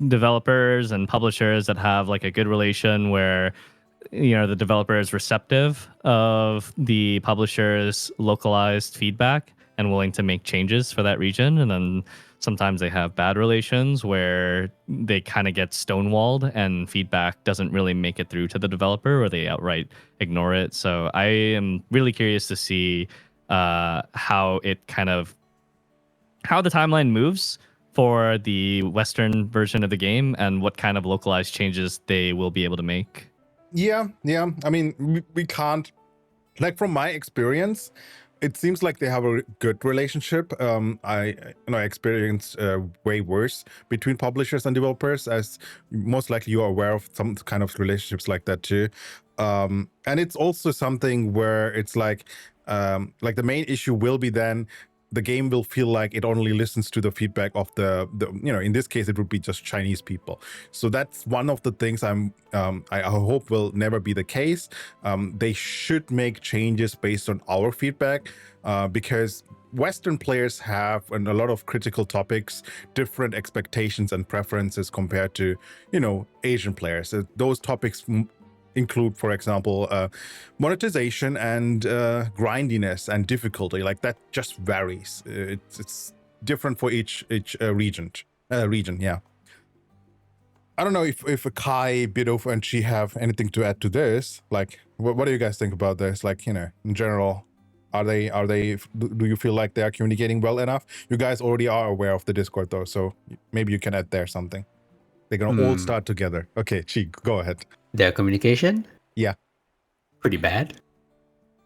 developers and publishers that have like a good relation where the developer is receptive of the publisher's localized feedback and willing to make changes for that region, and then sometimes they have bad relations where they kind of get stonewalled and feedback doesn't really make it through to the developer, or they outright ignore it. So I am really curious to see how the timeline moves for the Western version of the game and what kind of localized changes they will be able to make. Yeah. I mean, we can't, like, from my experience, it seems like they have a good relationship. I experienced way worse between publishers and developers, as most likely you are aware of some kind of relationships like that too. And it's also something where it's like the main issue will be then the game will feel like it only listens to the feedback of the in this case it would be just Chinese people. So that's one of the things I hope will never be the case. They should make changes based on our feedback, because Western players have, on a lot of critical topics, different expectations and preferences compared to Asian players. Those topics include, for example, monetization and grindiness and difficulty. Like that just varies. It's different for each region. Yeah. I don't know if Kai, Bidov, and Chi have anything to add to this. Like, what do you guys think about this? Like, in general, do you feel like they are communicating well enough? You guys already are aware of the Discord though, so maybe you can add there something. They're gonna all start together. Okay, Chi, go ahead. Their communication? Yeah. Pretty bad.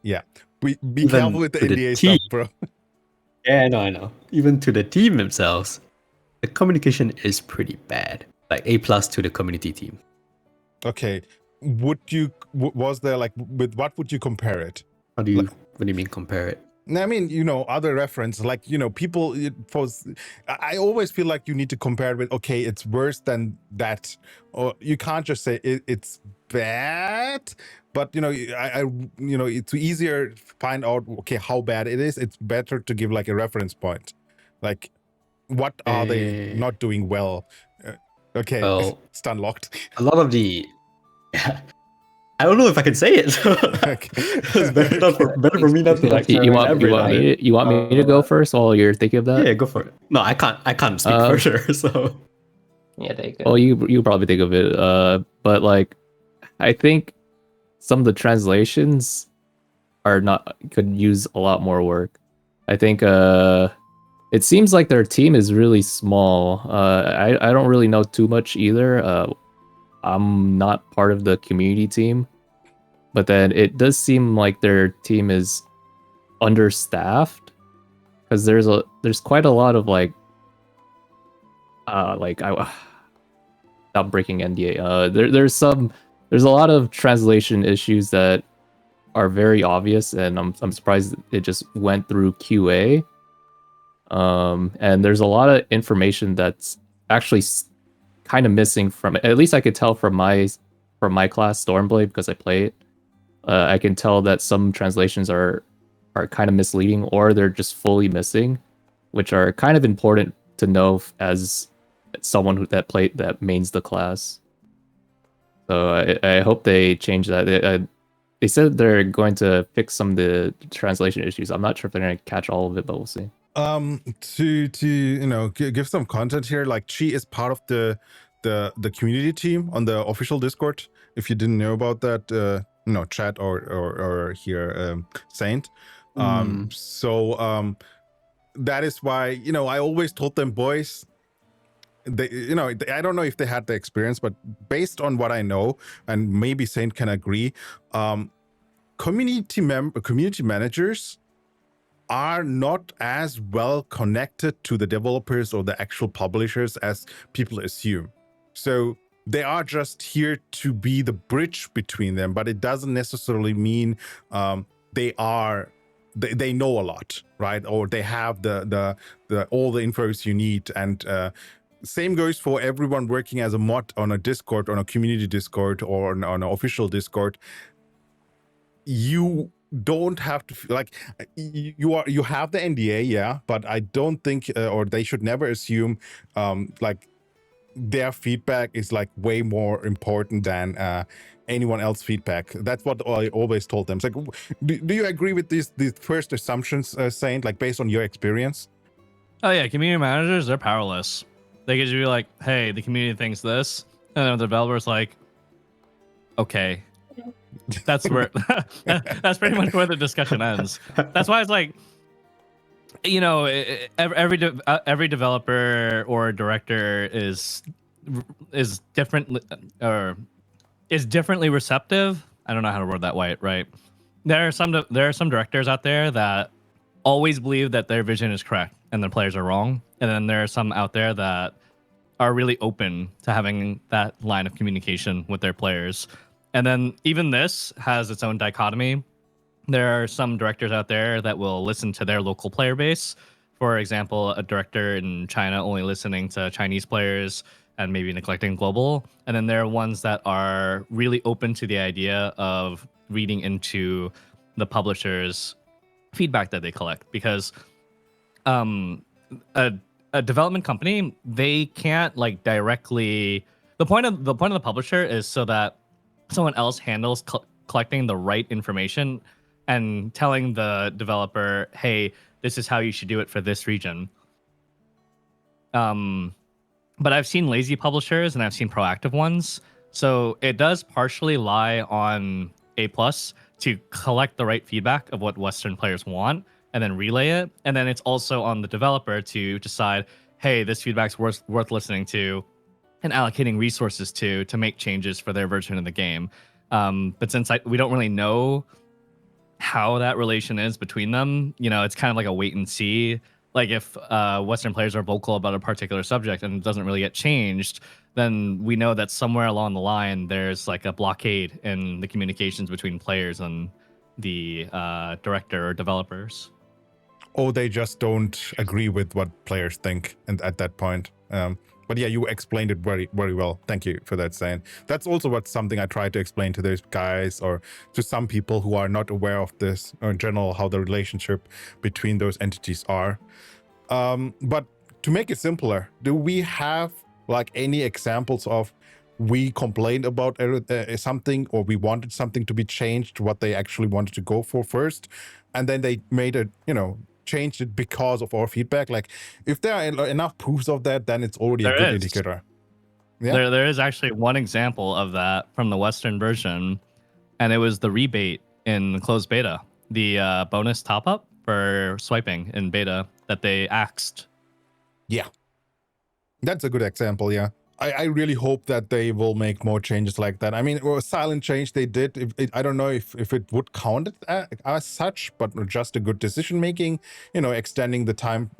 Yeah. Be careful with the NDA stuff, bro. Yeah, I know. Even to the team themselves, the communication is pretty bad. Like A+ to the community team. Okay. Was there, like, with what would you compare it? What do you mean compare it? I mean, other reference, like, people, I always feel like you need to compare it with, okay, it's worse than that. Or you can't just say it's bad, but, it's easier to find out, okay, how bad it is. It's better to give like a reference point. Like, what are they not doing well? Okay, well, stun locked. A lot of the... I don't know if I can say it. It's better for me not to like. You want me to go first while you're thinking of that? Yeah, go for it. No, I can't speak for sure. So yeah, there you go. Well, you probably think of it. But like, I think some of the translations could use a lot more work. I think it seems like their team is really small. I don't really know too much either. I'm not part of the community team, but then it does seem like their team is understaffed because there's quite a lot of like like I without breaking NDA. There's a lot of translation issues that are very obvious, and I'm surprised it just went through QA. And there's a lot of information that's actually kind of missing from it. At least I could tell from my class Stormblade, because I play it. I can tell that some translations are kind of misleading, or they're just fully missing, which are kind of important to know as someone that mains the class. So I hope they change that. They said they're going to fix some of the translation issues. I'm not sure if they're going to catch all of it, but we'll see. To give some content here, like Chi is part of the community team on the official Discord. If you didn't know about that, chat or here Saint. So that is why I always told them, boys. I don't know if they had the experience, but based on what I know, and maybe Saint can agree, community managers are not as well connected to the developers or the actual publishers as people assume. So they are just here to be the bridge between them, but it doesn't necessarily mean they know a lot, right? Or they have the all the infos you need. And same goes for everyone working as a mod on a Discord, on a community Discord, or on an official Discord. You don't have to you have the NDA, yeah, but I don't think or they should never assume their feedback is like way more important than anyone else's feedback. That's what I always told them. It's like, do you agree with these first assumptions, Saint, like based on your experience? Oh yeah, community managers, they're powerless. They could just be like, hey, the community thinks this, and then the developer's like, okay. That's where that's pretty much where the discussion ends. That's why it's like, every developer or director is different, or is differently receptive. I don't know how to word that right. There are some directors out there that always believe that their vision is correct and their players are wrong, and then there are some out there that are really open to having that line of communication with their players. And then even this has its own dichotomy. There are some directors out there that will listen to their local player base. For example, a director in China only listening to Chinese players and maybe neglecting global. And then there are ones that are really open to the idea of reading into the publisher's feedback that they collect. Because a development company, they can't directly... The point of the publisher is so that someone else handles collecting the right information and telling the developer, hey, this is how you should do it for this region. But I've seen lazy publishers and I've seen proactive ones. So it does partially lie on A+ to collect the right feedback of what Western players want and then relay it. And then it's also on the developer to decide, hey, this feedback's worth listening to and allocating resources to make changes for their version of the game. But since we don't really know how that relation is between them, it's kind of like a wait and see. Like if Western players are vocal about a particular subject and it doesn't really get changed, then we know that somewhere along the line, there's like a blockade in the communications between players and the director or developers. Or they just don't agree with what players think and at that point. But yeah, you explained it very, very well. Thank you for that, Saint. That's also something I try to explain to those guys or to some people who are not aware of this, or in general, how the relationship between those entities are. But to make it simpler, do we have any examples of we complained about something or we wanted something to be changed, what they actually wanted to go for first, and then they made it, changed it because of our feedback? Like if there are enough proofs of that, then it's already a good indicator. Yeah, there is actually one example of that from the Western version, and it was the rebate in closed beta, the bonus top up for swiping in beta that they axed. Yeah, that's a good example. Yeah, I really hope that they will make more changes like that. I mean, a silent change they did. I don't know if it would count it as such, but just a good decision making. Extending the time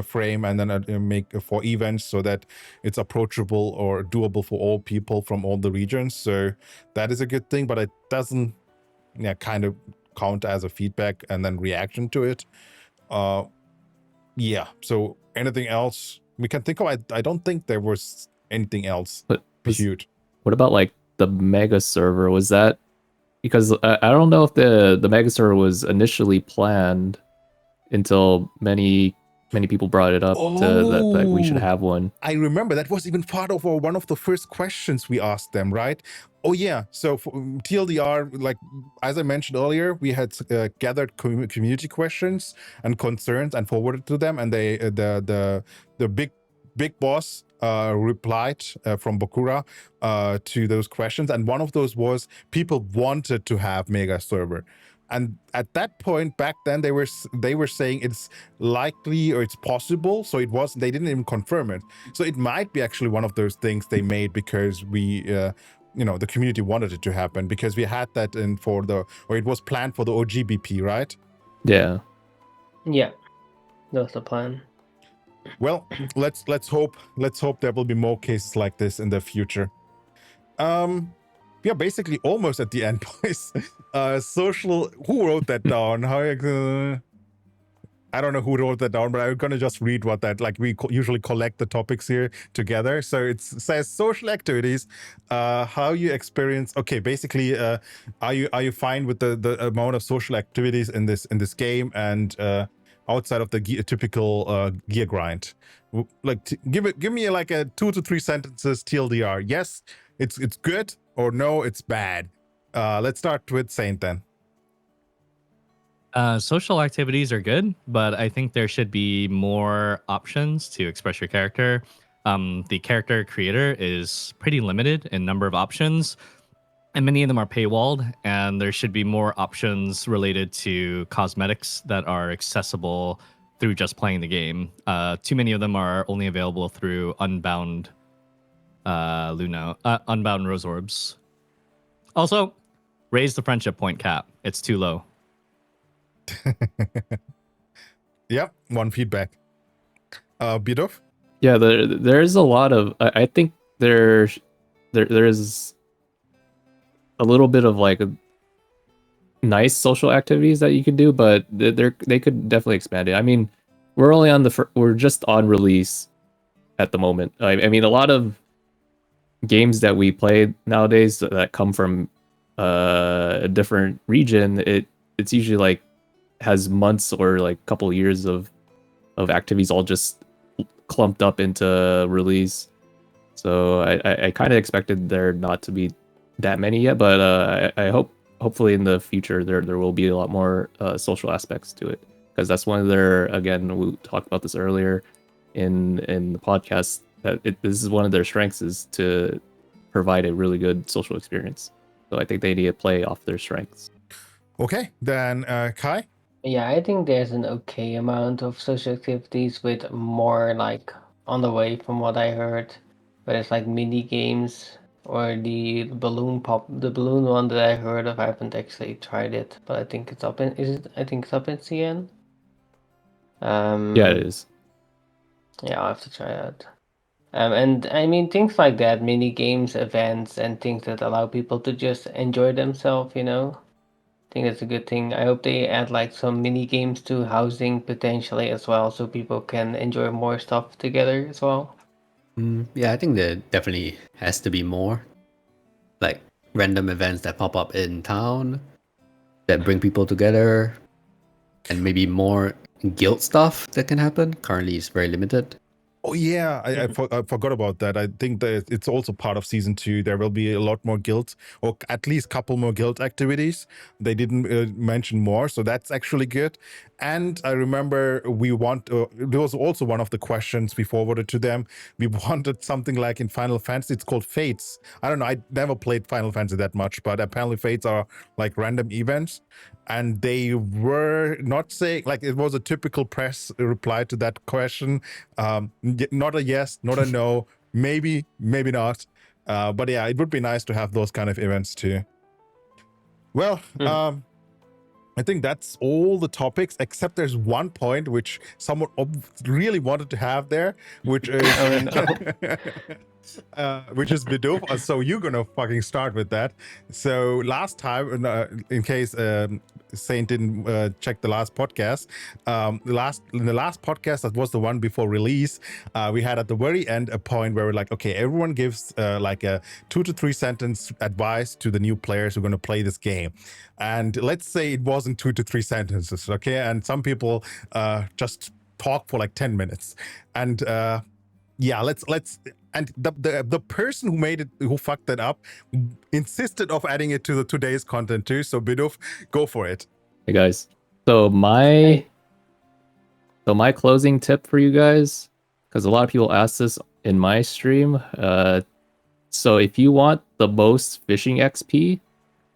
frame and then make for events so that it's approachable or doable for all people from all the regions. So that is a good thing, but it doesn't, kind of count as a feedback and then reaction to it. Yeah. So anything else we can think of? I don't think there was anything else But huge. what about like the mega server? Was that because I don't know if the mega server was initially planned until many people brought it up that we should have one. I remember that was even part of one of the first questions we asked them, right? Oh yeah. So for TLDR, like as I mentioned earlier, we had gathered community questions and concerns and forwarded to them, and they the big boss replied from Bakura to those questions, and one of those was people wanted to have mega server. And at that point back then they were saying it's likely or it's possible, so they didn't even confirm it. So it might be actually one of those things they made because we the community wanted it to happen, because we had that it was planned for the OGBP, right? Yeah. Yeah, that's the plan. Well, let's hope there will be more cases like this in the future. We are basically almost at the end, boys. Social. Who wrote that down? I don't know who wrote that down, but I'm gonna just read what that, like, we usually collect the topics here together. So it says social activities, how you experience. Okay, basically, are you fine with the amount of social activities in this game and outside of the typical gear grind? Like, give me like a 2 to 3 sentences TLDR. Yes, it's good, or no, it's bad. Let's start with Saint then. Social activities are good, but I think there should be more options to express your character. The character creator is pretty limited in number of options, and many of them are paywalled, and there should be more options related to cosmetics that are accessible through just playing the game. Too many of them are only available through Unbound Unbound Rose Orbs. Also, raise the friendship point cap. It's too low. Yep, one feedback. Bidov? Yeah, there is a lot of. I think there is a little bit of like nice social activities that you could do, but they could definitely expand it. I mean, we're only on we're just on release at the moment. I mean, a lot of games that we play nowadays that come from a different region, it's usually like has months or like a couple years of activities all just clumped up into release. So I kind of expected there not to be that many yet, but I hopefully in the future there will be a lot more social aspects to it, because that's one of their, again, we talked about this earlier in the podcast, that this is one of their strengths, is to provide a really good social experience. So I think they need to play off their strengths. Okay, then Kai? Yeah, I think there's an okay amount of social activities, with more like on the way from what I heard. But it's like mini games or the balloon one that I heard of. I haven't actually tried it, but I think it's up in I think it's up in CN. Yeah, it is. Yeah, I'll have to try that. And I mean, things like that, mini games, events, and things that allow people to just enjoy themselves, I think that's a good thing. I hope they add like some mini games to housing potentially as well, so people can enjoy more stuff together as well. Yeah, I think there definitely has to be more, like random events that pop up in town that bring people together, and maybe more guild stuff that can happen. Currently, it's very limited. Oh yeah, I forgot about that. I think that it's also part of season 2. There will be a lot more guild, or at least couple more guild activities. They didn't mention more, so that's actually good. And I remember there was also one of the questions we forwarded to them. We wanted something like in Final Fantasy. It's called Fates. I don't know. I never played Final Fantasy that much, but apparently Fates are like random events. And they were not saying, like, it was a typical press reply to that question. Not a yes, not a no. maybe not. But yeah, it would be nice to have those kind of events too. Well, I think that's all the topics, except there's one point which someone really wanted to have there, which is which is Bidoof. So you're gonna fucking start with that. So last time, in case Saint didn't check the last podcast, in the last podcast, that was the one before release, we had at the very end a point where we're like, okay, everyone gives like a 2 to 3 sentence advice to the new players who are going to play this game. And let's say it wasn't 2 to 3 sentences, okay? And some people just talk for like 10 minutes. And yeah, let's and the person who fucked that up insisted of adding it to the today's content too. So Bidoof, go for it. Hey guys. So my closing tip for you guys, because a lot of people ask this in my stream. So if you want the most fishing XP,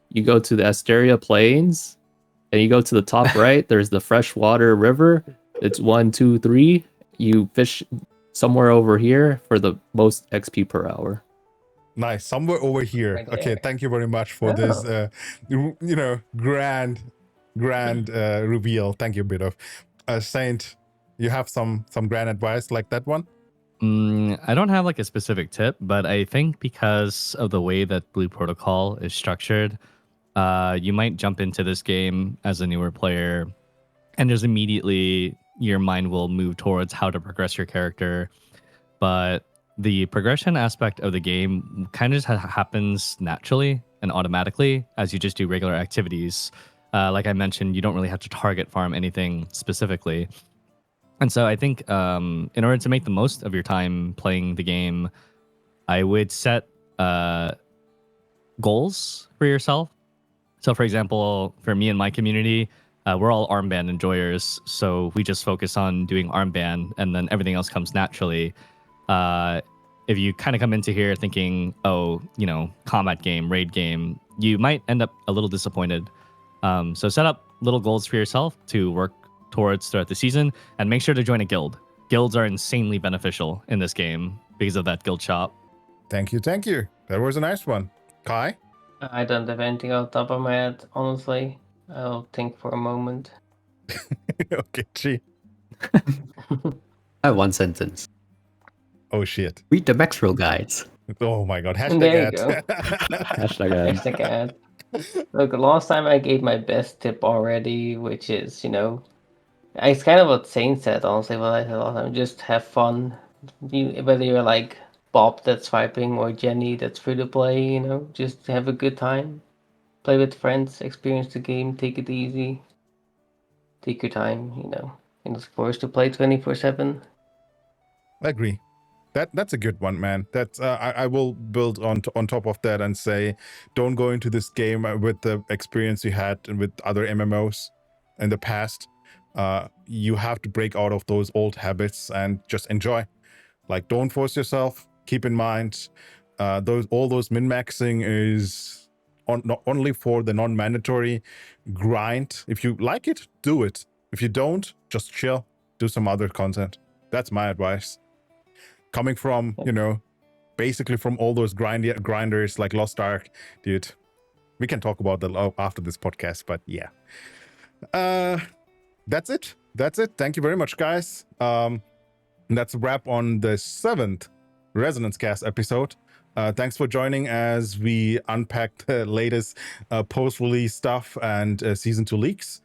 you go to the Asteria Plains, and you go to the top right. There's the freshwater river. It's 1, 2, 3. You fish somewhere over here for the most XP per hour. Nice, somewhere over here. Right Okay, there. thank you very much for this, grand reveal. Thank you, Bidoof. Saint, you have some grand advice like that one? I don't have like a specific tip, but I think because of the way that Blue Protocol is structured, you might jump into this game as a newer player and just immediately your mind will move towards how to progress your character. But the progression aspect of the game kind of just happens naturally and automatically as you just do regular activities. Like I mentioned, you don't really have to target farm anything specifically. And so I think in order to make the most of your time playing the game, I would set goals for yourself. So for example, for me and my community, we're all armband enjoyers. So we just focus on doing armband and then everything else comes naturally. If you kind of come into here thinking, oh, combat game, raid game, you might end up a little disappointed. So set up little goals for yourself to work towards throughout the season, and make sure to join a guild. Guilds are insanely beneficial in this game because of that guild shop. Thank you. That was a nice one. Kai? I don't have anything on top of my head, honestly. I'll think for a moment. Okay, gee. I have one sentence. Oh shit. Read the Maxroll guides. Oh my god. There Hashtag you ad. go. Hashtag ad. Hashtag ad. Look, last time I gave my best tip already, which is, it's kind of what Saint said, honestly, what I said last time. Just have fun. Whether you're like Bob that's swiping or Jenny that's free to play, just have a good time. Play with friends, experience the game, take it easy. Take your time, and of course to play 24/7. I agree. That's a good one, man. That's I will build on top of that and say, don't go into this game with the experience you had with other MMOs in the past. You have to break out of those old habits and just enjoy. Like, don't force yourself. Keep in mind, all those min-maxing is not only for the non-mandatory grind. If you like it, do it. If you don't, just chill. Do some other content. That's my advice. Coming from, basically from all those grinders like Lost Ark, dude. We can talk about that after this podcast, but yeah. That's it. Thank you very much, guys. That's a wrap on the 7th Resonance Cast episode. Thanks for joining as we unpack the latest post-release stuff and Season 2 leaks.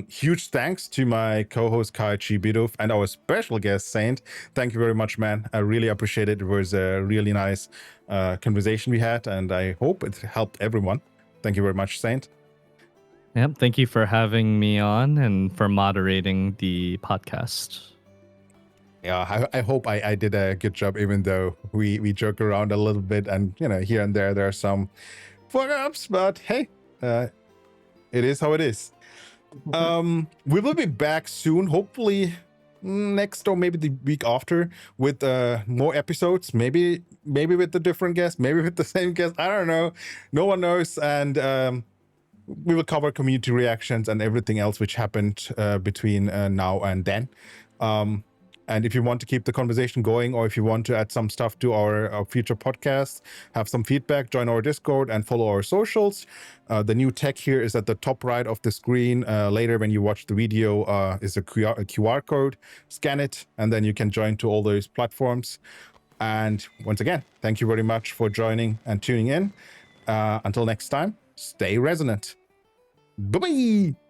Huge thanks to my co-host Kai Bidoof and our special guest Saint. Thank you very much, man. I really appreciate it. It was a really nice conversation we had, and I hope it helped everyone. Thank you very much, Saint. Yep. Thank you for having me on and for moderating the podcast. Yeah, I hope I did a good job, even though we joke around a little bit and, here and there are some fuck-ups, but hey, it is how it is. We will be back soon, hopefully next or maybe the week after with more episodes, maybe with a different guest, maybe with the same guest, I don't know, no one knows. And we will cover community reactions and everything else which happened between now and then. And if you want to keep the conversation going, or if you want to add some stuff to our future podcasts, have some feedback, join our Discord and follow our socials. The new tech here is at the top right of the screen. Later, when you watch the video, is a QR code. Scan it, and then you can join to all those platforms. And once again, thank you very much for joining and tuning in. Until next time, stay resonant. Bye-bye!